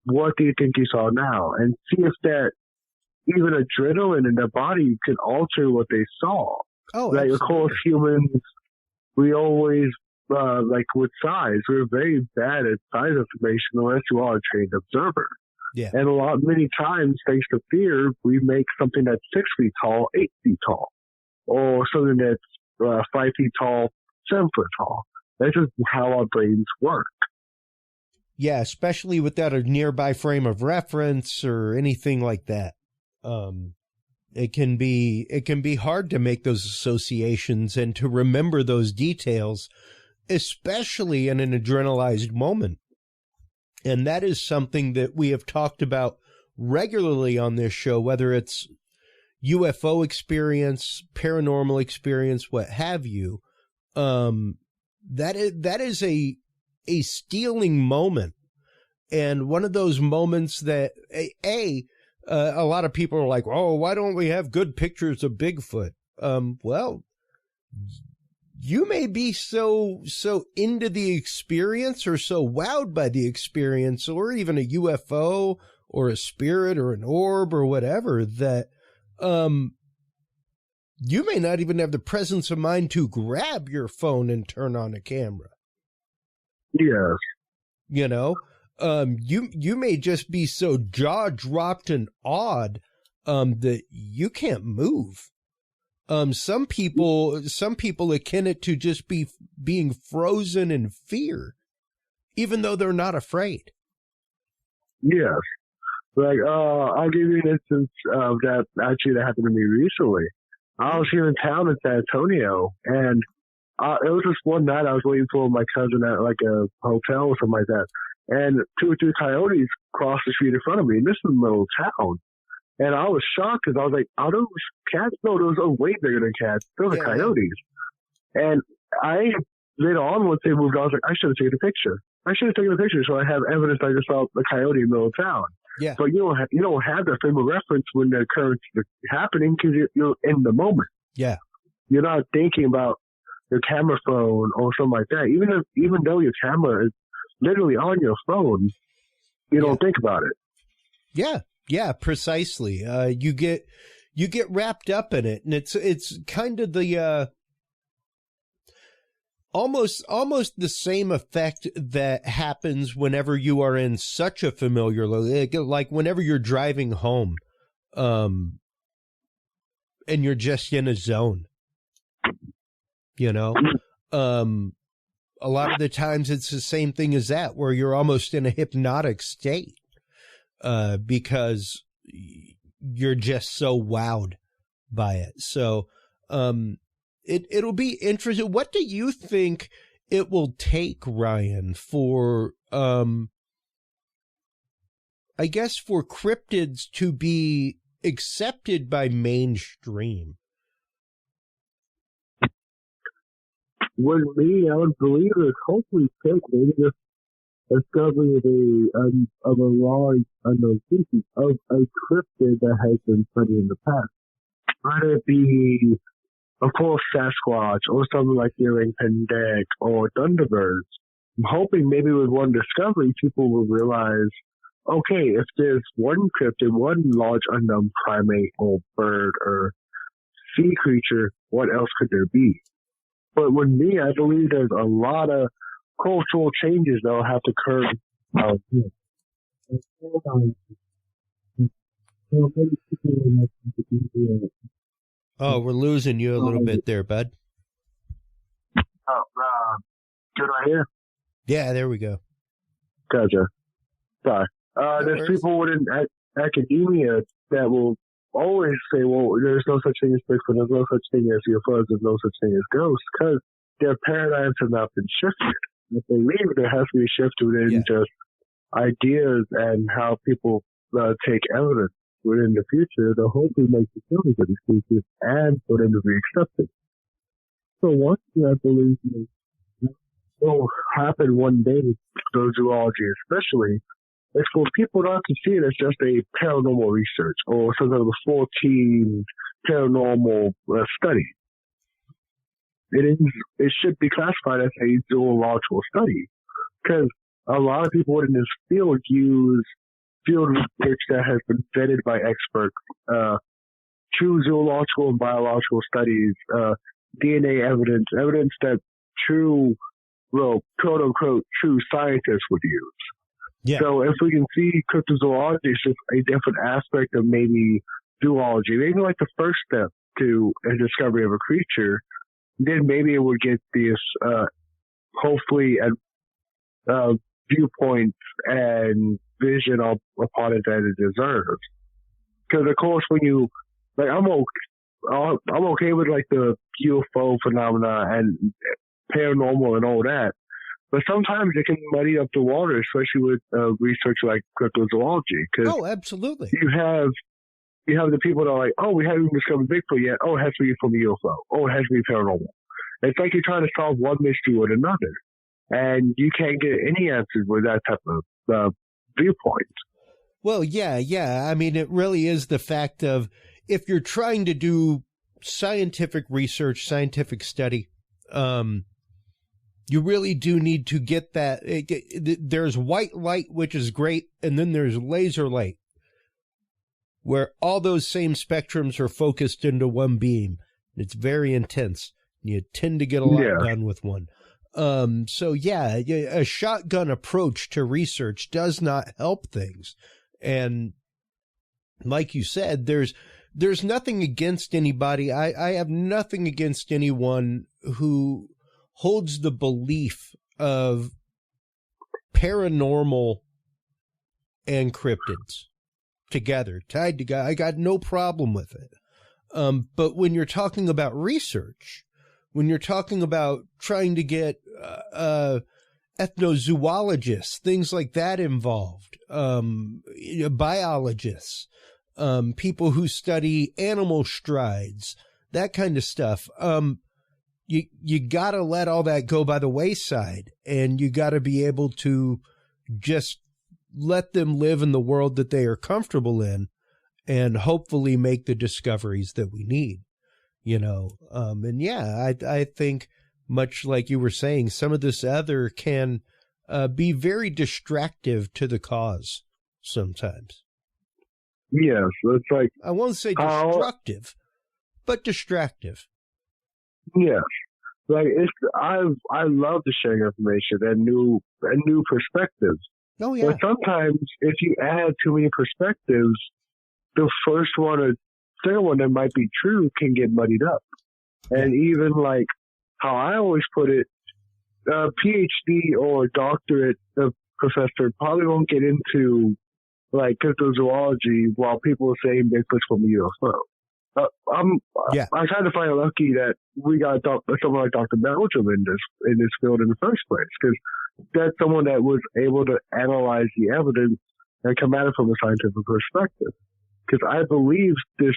what do you think you saw now? And see if that even adrenaline in their body can alter what they saw. Oh, like, absolutely. of course, humans, we always, like with size, we're very bad at size information unless you are a trained observer. Yeah. And many times, thanks to fear, we make something that's 6 feet tall, 8 feet tall, or something that's 5 feet tall, 7 foot tall. That's just how our brains work. Yeah, especially without a nearby frame of reference or anything like that. It can be hard to make those associations and to remember those details, especially in an adrenalized moment. And that is something that we have talked about regularly on this show, whether it's UFO experience, paranormal experience, what have you. That is a stealing moment. And one of those moments that, a lot of people are like, oh, why don't we have good pictures of Bigfoot? Well, you may be so into the experience or so wowed by the experience or even a UFO or a spirit or an orb or whatever that you may not even have the presence of mind to grab your phone and turn on a camera. Yes. You may just be so jaw-dropped and awed that you can't move. Some people akin it to just being frozen in fear, even though they're not afraid. Yes. Like, I'll give you an instance of that happened to me recently. I was here in town in San Antonio, and it was just one night I was waiting for my cousin at like a hotel or something like that, and 2 or 3 coyotes crossed the street in front of me, and this is the middle of town. And I was shocked because I was like, are those cats? No, those are way bigger than cats. Those are coyotes. And later on, once they moved on, I was like, I should have taken a picture. So I have evidence I just saw the coyote in the middle of town. Yeah. But you don't have that frame of reference when the occurrence is happening because you're in the moment. Yeah. You're not thinking about your camera phone or something like that. Even though your camera is literally on your phone, you don't think about it. Yeah. Yeah, precisely. You get wrapped up in it, and it's kind of the almost the same effect that happens whenever you are in such a familiar like whenever you're driving home, and you're just in a zone. A lot of the times it's the same thing as that, where you're almost in a hypnotic state. Because you're just so wowed by it. So, it'll be interesting. What do you think it will take, Ryan, for, I guess for cryptids to be accepted by mainstream? With me, I would believe it hopefully take maybe just discovery of a large unknown species of a cryptid that has been studied in the past. Whether it be, of course, Sasquatch or something like the Ring Pendek or Thunderbirds. I'm hoping maybe with one discovery, people will realize okay, if there's one cryptid, one large unknown primate or bird or sea creature, what else could there be? But with me, I believe there's a lot of cultural changes that will have to occur. Oh, we're losing you a little bit there, bud. Good right here? Yeah, there we go. Gotcha. Sorry. There's people within academia that will always say, well, there's no such thing as Bigfoot, there's no such thing as UFOs, there's no such thing as ghosts, because their paradigms have not been shifted. If they leave, there has to be a shift within just ideas and how people take evidence within the future to hopefully make the feelings of these creatures and for them to be accepted. So one thing I believe will happen one day, cryptozoology especially, is for people not to see it as just a paranormal research or some sort of a full team paranormal study. It should be classified as a zoological study, because a lot of people in this field use field research that has been vetted by experts, true zoological and biological studies, DNA evidence that true, well, quote unquote, true scientists would use. Yeah. So if we can see cryptozoology as just a different aspect of maybe zoology, maybe like the first step to a discovery of a creature, then maybe it would get this, hopefully, viewpoints and vision upon it that it deserves. Because of course, when you like, I'm okay with like the UFO phenomena and paranormal and all that, but sometimes it can muddy up the water, especially with research like cryptozoology. Cause absolutely. You have the people that are like, oh, we haven't discovered Bigfoot yet. Oh, it has to be from the UFO. Oh, it has to be paranormal. It's like you're trying to solve one mystery with another, and you can't get any answers with that type of viewpoint. Well, yeah. I mean, it really is the fact of, if you're trying to do scientific research, scientific study, you really do need to get that. There's white light, which is great, and then there's laser light, where all those same spectrums are focused into one beam. It's very intense. You tend to get a lot done with one. So yeah, a shotgun approach to research does not help things. And like you said, there's nothing against anybody. I have nothing against anyone who holds the belief of paranormal and cryptids together, tied together. I got no problem with it. But when you're talking about research, when you're talking about trying to get ethnozoologists, things like that involved, biologists, people who study animal strides, that kind of stuff, you got to let all that go by the wayside, and you got to be able to just let them live in the world that they are comfortable in, and hopefully make the discoveries that we need. And yeah, I think, much like you were saying, some of this other can be very distractive to the cause sometimes. Yes, it's like, I won't say destructive, but distractive. Yes, like I love the sharing information and new perspectives. Oh yeah. But sometimes if you add too many perspectives, the first one or second one that might be true can get muddied up. And even like how I always put it, a PhD or doctorate professor probably won't get into like cryptozoology while people are saying Bigfoot's from the UFO. I kind of find it lucky that we got someone like Dr. Belgium in this field in the first place, because that's someone that was able to analyze the evidence and come at it from a scientific perspective. Because I believe this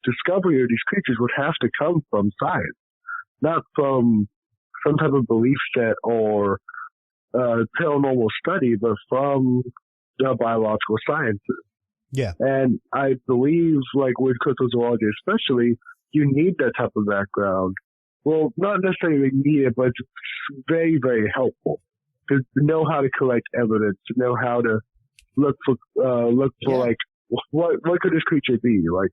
discovery of these creatures would have to come from science, not from some type of belief set or paranormal study, but from the biological sciences. Yeah. And I believe, like with cryptozoology especially, you need that type of background. Well, not necessarily need it, but it's very, very helpful to know how to collect evidence, to know how to look for like what could this creature be? Like,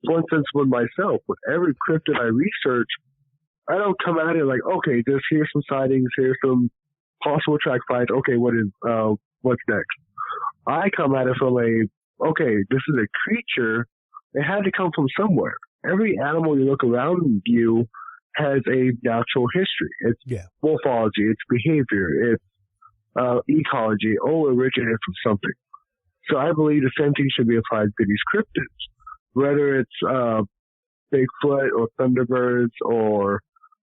for instance, with myself, with every cryptid I research, I don't come at it like, okay, here's some sightings, here's some possible track finds. Okay, what's next? I come at it from okay, this is a creature. It had to come from somewhere. Every animal you look around you has a natural history. It's morphology, it's behavior, it's ecology, all originated from something. So I believe the same thing should be applied to these cryptids, whether it's Bigfoot or Thunderbirds or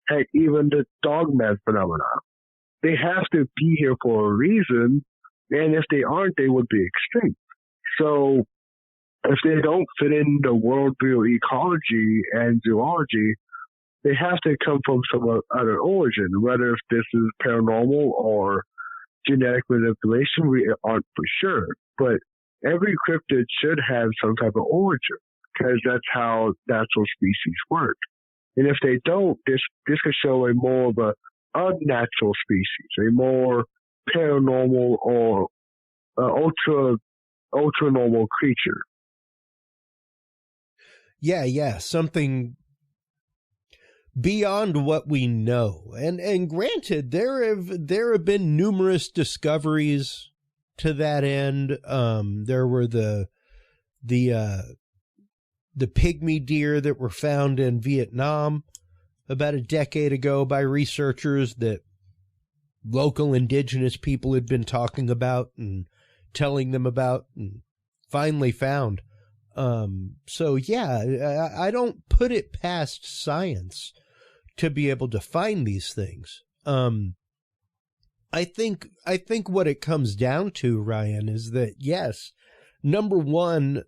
heck, even the dogman phenomena. They have to be here for a reason, and if they aren't, they would be extinct. So if they don't fit in the worldview of ecology and zoology, they have to come from some other origin, whether if this is paranormal or genetic manipulation, we aren't for sure. But every cryptid should have some type of origin, because that's how natural species work. And if they don't, this could show a more of a unnatural species, a more paranormal or ultra normal creature. Yeah, something beyond what we know. And granted, there have been numerous discoveries to that end. There were the pygmy deer that were found in Vietnam about a decade ago by researchers that local indigenous people had been talking about and telling them about and finally found. So yeah, I don't put it past science to be able to find these things. I think what it comes down to, Ryan, is that yes, number one,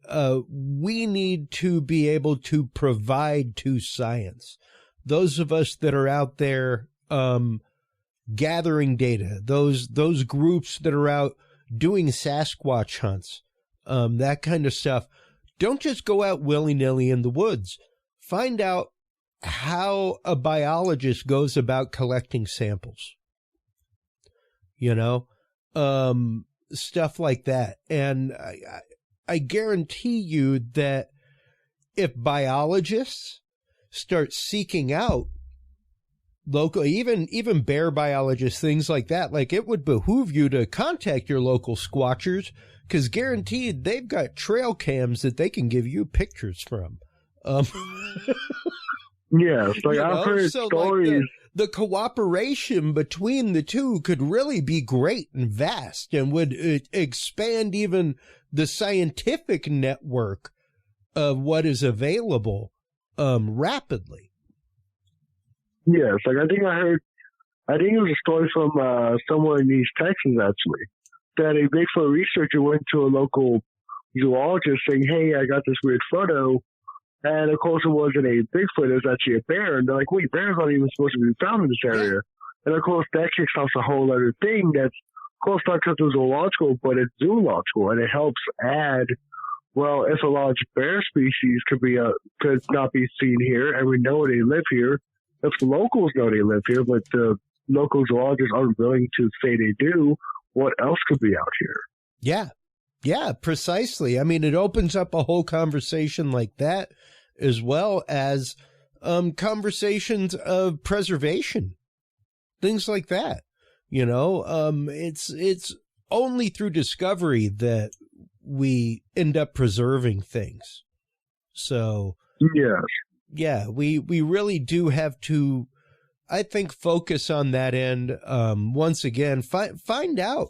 we need to be able to provide to science. Those of us that are out there gathering data, those groups that are out doing Sasquatch hunts, that kind of stuff, don't just go out willy-nilly in the woods. Find out how a biologist goes about collecting samples. Stuff like that. And I guarantee you that if biologists start seeking out local, even bear biologists, things like that, like it would behoove you to contact your local squatchers, because guaranteed they've got trail cams that they can give you pictures from. Yes, I've heard stories. Like the cooperation between the two could really be great and vast, and would expand even the scientific network of what is available rapidly. Yes, I think it was a story from somewhere in East Texas, actually, that a Bigfoot researcher went to a local zoologist saying, hey, I got this weird photo. And of course, it wasn't a Bigfoot, it was actually a bear. And they're like, wait, bears aren't even supposed to be found in this area. And of course, that kicks off a whole other thing that's, of course, not cryptozoological, but it's zoological. And it helps add, well, if a large bear species could not be seen here, and we know they live here, if the locals know they live here, but the local zoologists aren't willing to say they do, what else could be out here? Yeah, precisely. I mean, it opens up a whole conversation like that, as well as conversations of preservation, things like that. It's only through discovery that we end up preserving things. So yes. Yeah, we really do have to, I think, focus on that end. Once again, find out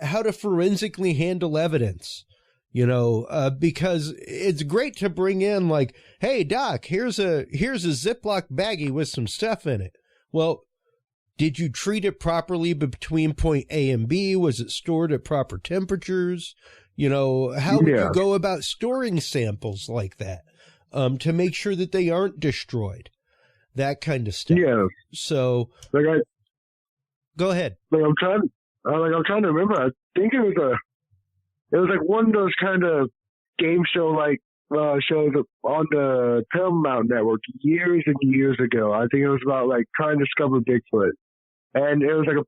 how to forensically handle evidence, because it's great to bring in like, hey, doc, here's a Ziploc baggie with some stuff in it. Well, did you treat it properly between point A and B? Was it stored at proper temperatures? How would you go about storing samples like that to make sure that they aren't destroyed? That kind of stuff. Yeah. So, go ahead. I'm trying to remember. I think it was like one of those kind of game show shows on the Paramount Network years and years ago. I think it was about trying to discover Bigfoot, and it was like a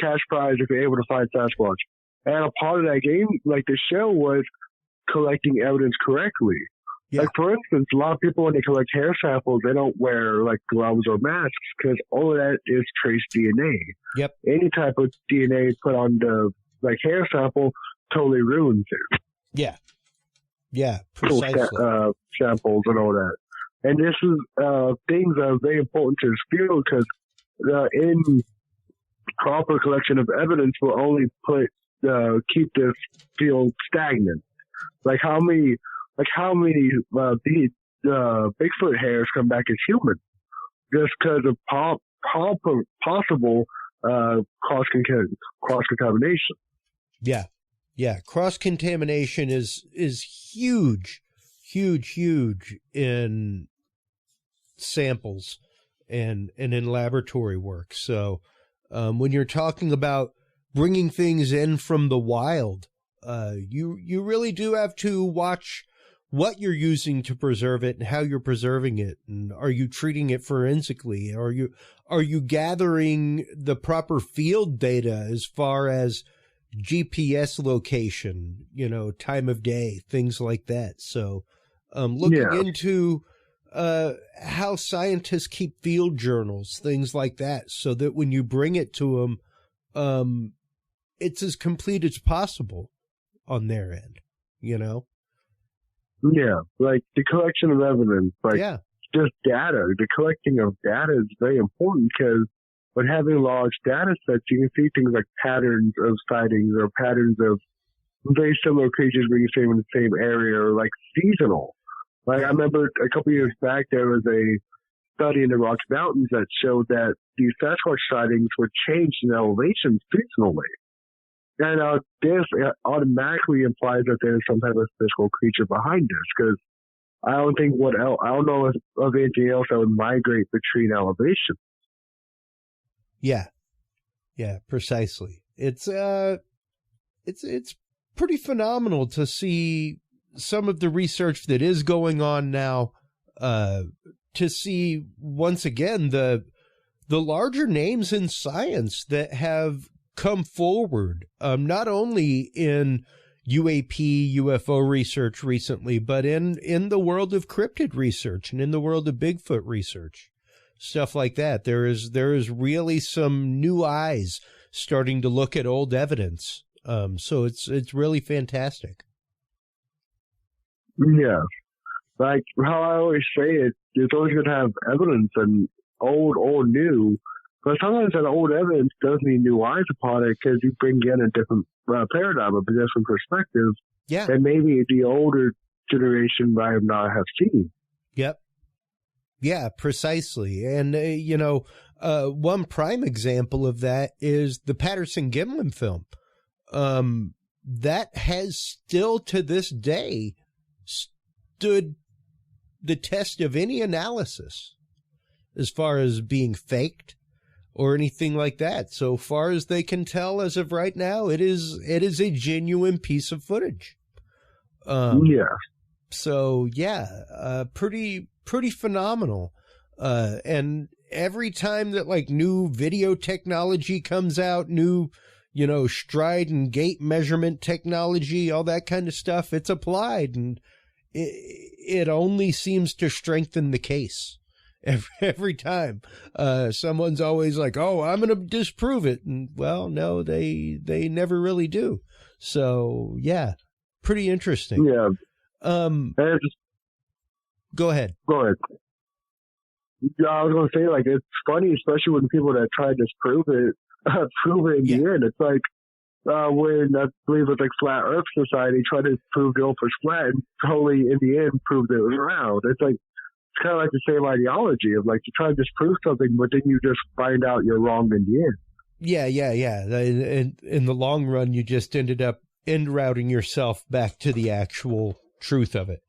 cash prize if you're able to find Sasquatch. And a part of that game, like the show, was collecting evidence correctly. Yeah. Like, for instance, a lot of people, when they collect hair samples, they don't wear, like, gloves or masks because all of that is trace DNA. Yep. Any type of DNA put on the, like, hair sample totally ruins it. Yeah. Yeah, precisely. Samples and all that. And this is things that are very important to this field because in proper collection of evidence will only keep this field stagnant. Like how many Bigfoot hairs come back as human just because of possible cross contamination. Yeah, yeah. Cross contamination is huge in samples and in laboratory work. So when you're talking about bringing things in from the wild, you really do have to watch what you're using to preserve it and how you're preserving it. And are you treating it forensically? Are you gathering the proper field data as far as GPS location, time of day, things like that. So looking into how scientists keep field journals, things like that, so that when you bring it to them, it's as complete as possible on their end, Yeah, like the collection of evidence, just data. The collecting of data is very important because when having large data sets, you can see things like patterns of sightings or patterns of very similar creatures being seen in the same area or like seasonal. Like I remember a couple of years back, there was a study in the Rocky Mountains that showed that these Sasquatch sightings would change in elevation seasonally. And this automatically implies that there's some type of physical creature behind this, because I don't know of anything else that would migrate between elevations. Yeah, precisely. It's pretty phenomenal to see some of the research that is going on now. To see once again the larger names in science that have come forward, not only in UAP, UFO research recently, but in the world of cryptid research and in the world of Bigfoot research, stuff like that. There is really some new eyes starting to look at old evidence. So it's really fantastic. Yeah. Like how I always say it, it's always going to have evidence, and old or new. But sometimes that old evidence does need new eyes upon it because you bring in a different paradigm, a different perspective. Yeah. And maybe the older generation might not have seen. Yep. Yeah, precisely. And, one prime example of that is the Patterson Gimlin film. That has still to this day stood the test of any analysis as far as being faked or anything like that. So far as they can tell as of right now, it is a genuine piece of footage. So pretty phenomenal. And every time that like new video technology comes out, new, stride and gait measurement technology, all that kind of stuff, it's applied, and it only seems to strengthen the case. Every time, someone's always like, "Oh, I'm going to disprove it," and well, no, they never really do. So yeah, pretty interesting. Yeah. Go ahead. Yeah, I was going to say, like, it's funny, especially when people that try to disprove it, prove it in the end. It's like when I believe it's like Flat Earth Society tried to prove the Earth was flat, and totally in the end proved it was round. It's like, it's kind of like the same ideology of like you try to disprove something, but then you just find out you're wrong in the end. Yeah. In the long run, you just ended up end routing yourself back to the actual truth of it.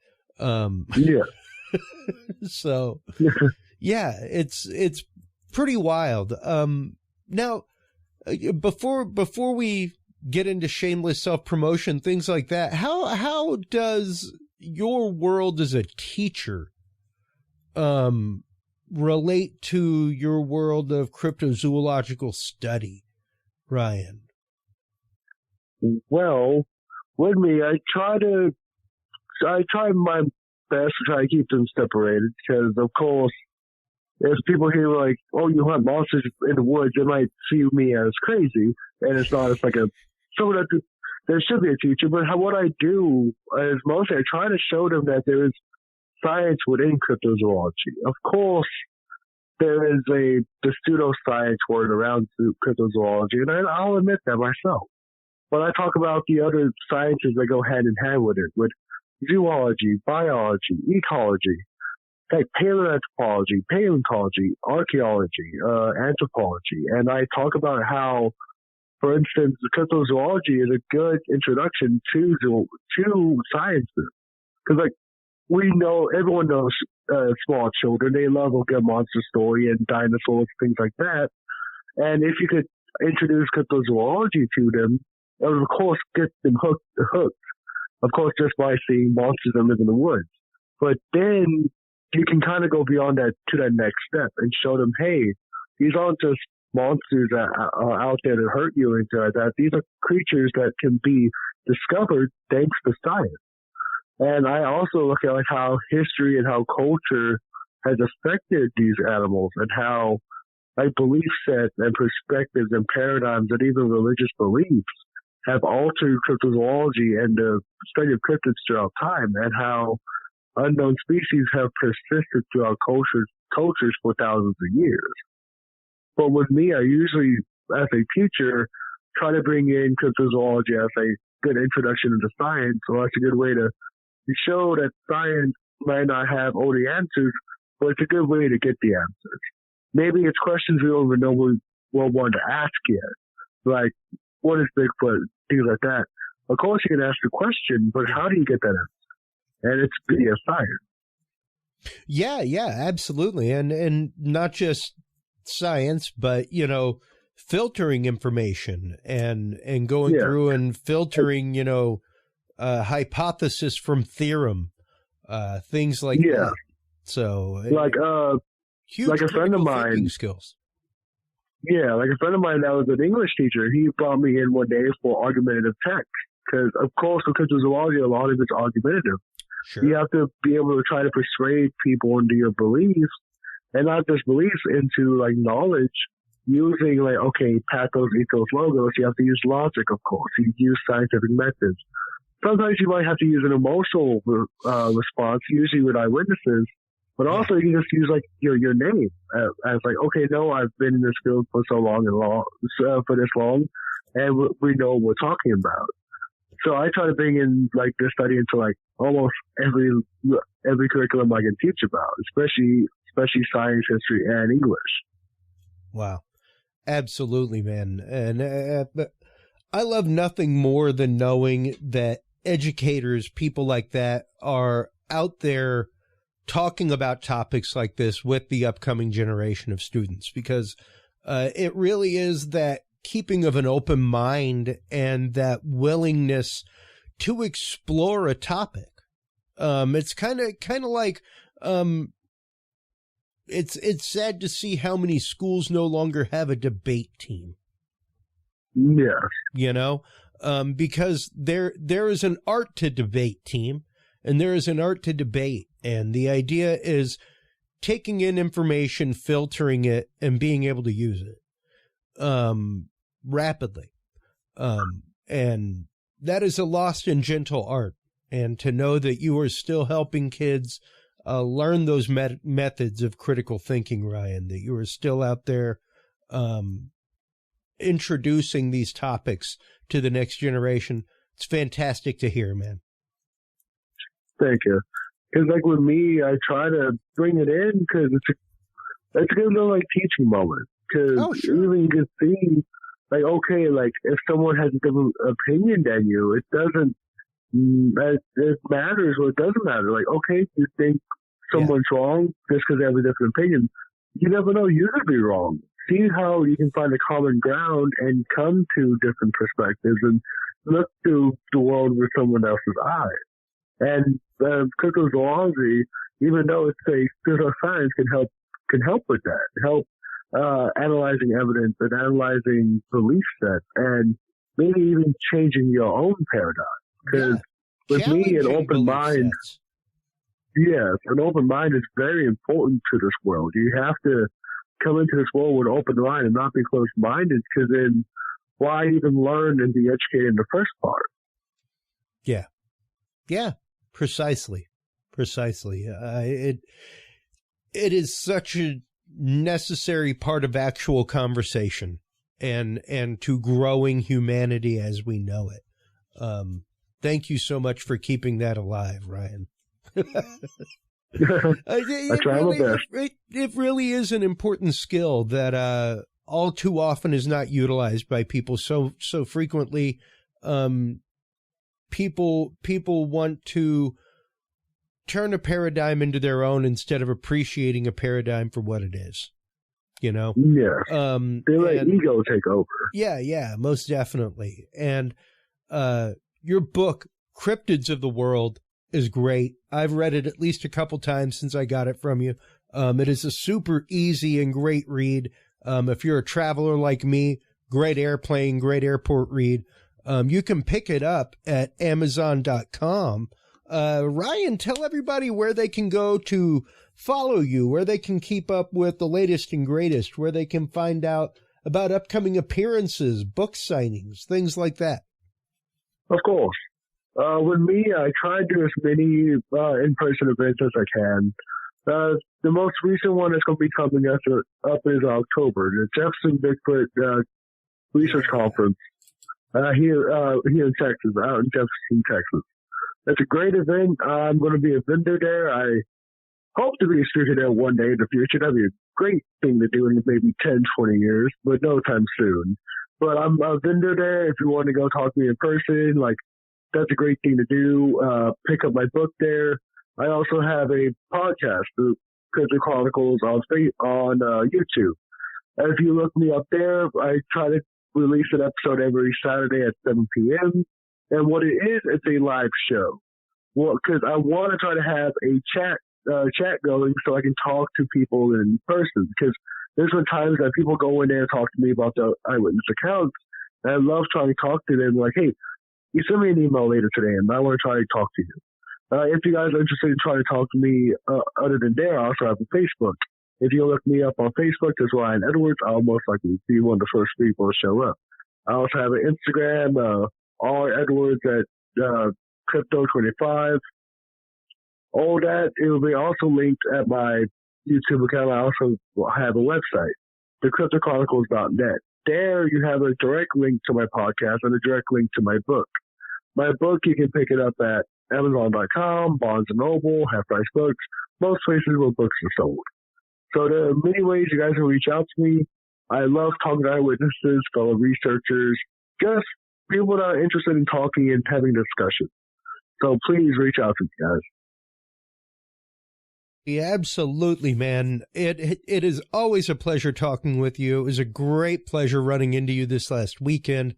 So yeah, it's pretty wild. Now, before we get into shameless self-promotion, things like that, how does your world as a teacher relate to your world of cryptozoological study, Ryan? Well, with me, I try my best to try to keep them separated because, of course, if people hear like, "Oh, you hunt monsters in the woods," they might see me as crazy, and it's not. It's like someone that there should be a teacher. But what I do is mostly I try to show them that there is science within cryptozoology. Of course, there is the pseudoscience word around cryptozoology, and I'll admit that myself. But I talk about the other sciences that go hand in hand with it, with zoology, biology, ecology, like paleoanthropology, paleontology, archaeology, anthropology. And I talk about how, for instance, cryptozoology is a good introduction to sciences. Because, like, we know, everyone knows small children. They love a good monster story and dinosaurs, things like that. And if you could introduce cryptozoology to them, it would, of course, get them hooked. Of course, just by seeing monsters that live in the woods. But then you can kind of go beyond that to that next step and show them, hey, these aren't just monsters that are out there to hurt you and things like that. These are creatures that can be discovered thanks to science. And I also look at like how history and how culture has affected these animals and how like belief sets and perspectives and paradigms and even religious beliefs have altered cryptozoology and the study of cryptids throughout time, and how unknown species have persisted throughout cultures for thousands of years. But with me, I usually, as a teacher, try to bring in cryptozoology as a good introduction into science, or that's a good way to show that science might not have all the answers, but it's a good way to get the answers. Maybe it's questions we don't even know we want to ask yet, like, what is Bigfoot? Things like that. Of course, you can ask the question, but how do you get that answer? And it's via science. Yeah, absolutely. And not just science, but, you know, filtering information and going through and filtering, you know, hypothesis from theorem, things like that. So, like a friend of mine, skills. Yeah, like a friend of mine that was an English teacher, he brought me in one day for argumentative text. Because, of course, with cryptozoology, a lot of it's argumentative. Sure. You have to be able to try to persuade people into your beliefs, and not just beliefs, into, like, knowledge, using, like, okay, pathos, ethos, logos. You have to use logic, of course. You use scientific methods. Sometimes you might have to use an emotional response, usually with eyewitnesses. But also, you can just use, like, your name as, like, okay, no, I've been in this field for so long for this long, and we know what we're talking about. So I try to bring in, like, this study into, like, almost every curriculum I can teach about, especially science, history, and English. Wow. Absolutely, man. And I love nothing more than knowing that educators, people like that, are out there talking about topics like this with the upcoming generation of students, because it really is that keeping of an open mind and that willingness to explore a topic. It's kind of like it's sad to see how many schools no longer have a debate team. Yeah, you know, because there is an art to debate team, and there is an art to debate. And the idea is taking in information, filtering it, and being able to use it rapidly. And that is a lost and gentle art. And to know that you are still helping kids learn those methods of critical thinking, Ryan, that you are still out there introducing these topics to the next generation, it's fantastic to hear, man. Thank you. Because, like, with me, I try to bring it in because it's a good little, like, teaching moment. Because even you can see, like, okay, like, if someone has a different opinion than you, it doesn't, it matters or it doesn't matter. Like, okay, you think someone's wrong just because they have a different opinion. You never know, you could be wrong. See how you can find a common ground and come to different perspectives and look through the world with someone else's eye. And cryptozoology, even though it's a pseudoscience, can help with that. Help analyzing evidence and analyzing belief sets and maybe even changing your own paradigm. Because with me, an open mind, an open mind is very important to this world. You have to come into this world with an open mind and not be closed-minded, because then why even learn and be educated in the first part? Yeah, precisely. It is such a necessary part of actual conversation and to growing humanity as we know it. Thank you so much for keeping that alive, Ryan. I try my best. It really is an important skill that all too often is not utilized by people. So frequently, people want to turn a paradigm into their own instead of appreciating a paradigm for what it is. You know? Yeah. They let ego take over. Yeah, most definitely. And your book, Cryptids of the World, is great. I've read it at least a couple times since I got it from you. It is a super easy and great read. If you're a traveler like me, great airplane, great airport read. You can pick it up at Amazon.com. Ryan, tell everybody where they can go to follow you, where they can keep up with the latest and greatest, where they can find out about upcoming appearances, book signings, things like that. Of course. With me, I try to do as many in-person events as I can. The most recent one that's going to be coming up is October, the Jefferson Bigfoot Research Conference here in Texas, out in Jefferson, Texas. It's a great event. I'm going to be a vendor there. I hope to be a speaker there one day in the future. That'd be a great thing to do in maybe 10, 20 years, but no time soon. But I'm a vendor there. If you want to go talk to me in person, that's a great thing to do. Pick up my book there. I also have a podcast, the Cryptid Chronicles, on YouTube. And if you look me up there, I try to release an episode every Saturday at 7 p.m. And what it is, it's a live show. Well, because I want to try to have a chat going so I can talk to people in person. Because there's been times that people go in there and talk to me about the eyewitness accounts, and I love trying to talk to them. Like, hey, you send me an email later today, and I want to try to talk to you. If you guys are interested in trying to talk to me other than there, I also have a Facebook. If you look me up on Facebook, there's Ryan Edwards. I'll most likely be one of the first people to show up. I also have an Instagram, R Edwards at Crypto25. All that, it will be also linked at my YouTube account. I also have a website, thecryptochronicles.net. There you have a direct link to my podcast and a direct link to my book. My book, you can pick it up at Amazon.com, Barnes & Noble, Half Price Books, most places where books are sold. So there are many ways you guys can reach out to me. I love talking to eyewitnesses, fellow researchers, just people that are interested in talking and having discussion. So please reach out to me, guys. Yeah, absolutely, man. It is always a pleasure talking with you. It was a great pleasure running into you this last weekend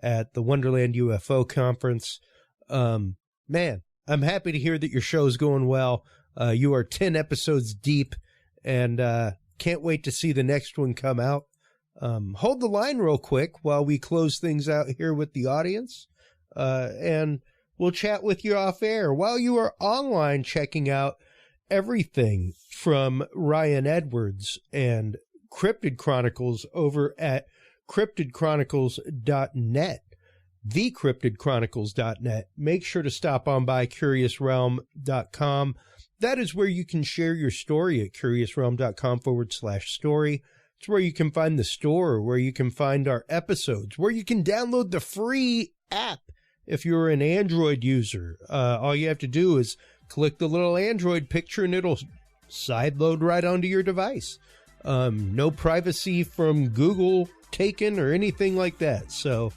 at the Wonderland UFO conference. Man, I'm happy to hear that your show's going well. You are 10 episodes deep, and can't wait to see the next one come out. Hold the line real quick while we close things out here with the audience, and we'll chat with you off air while you are online checking out everything from Ryan Edwards and Cryptid Chronicles over at cryptidchronicles.net, thecryptidchronicles.net. Make sure to stop on by curiousrealm.com. That is where you can share your story at curiousrealm.com/story. It's where you can find the store, where you can find our episodes, where you can download the free app if you're an Android user. All you have to do is click the little Android picture and it'll sideload right onto your device. No privacy from Google taken or anything like that. So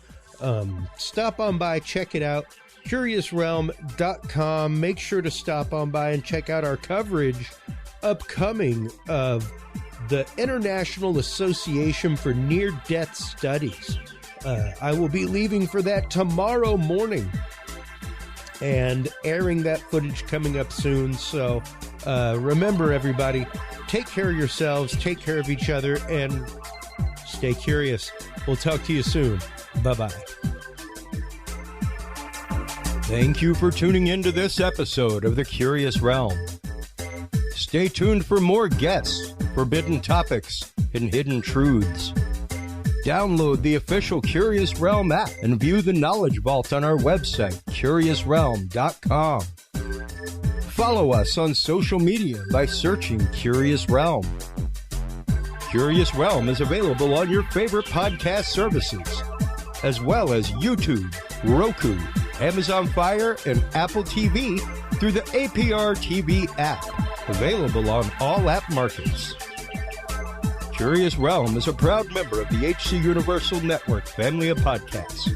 stop on by, check it out. CuriousRealm.com. Make sure to stop on by and check out our coverage upcoming of the International Association for Near-Death Studies. I will be leaving for that tomorrow morning and airing that footage coming up soon. So remember, everybody, take care of yourselves, take care of each other, and stay curious. We'll talk to you soon. Bye-bye. Thank you for tuning in to this episode of The Curious Realm. Stay tuned for more guests, forbidden topics, and hidden truths. Download the official Curious Realm app and view the Knowledge Vault on our website, curiousrealm.com. Follow us on social media by searching Curious Realm. Curious Realm is available on your favorite podcast services, as well as YouTube, Roku, Amazon Fire, and Apple TV through the APR TV app, available on all app markets. Curious Realm is a proud member of the HC Universal Network family of podcasts.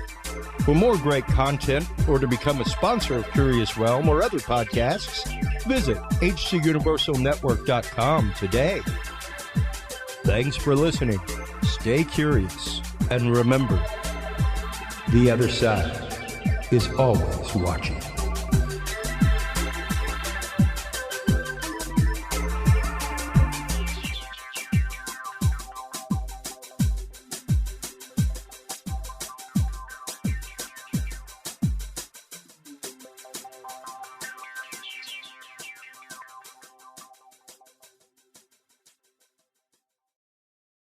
For more great content or to become a sponsor of Curious Realm or other podcasts, visit hcuniversalnetwork.com today. Thanks for listening. Stay curious. And remember, the other side is always watching.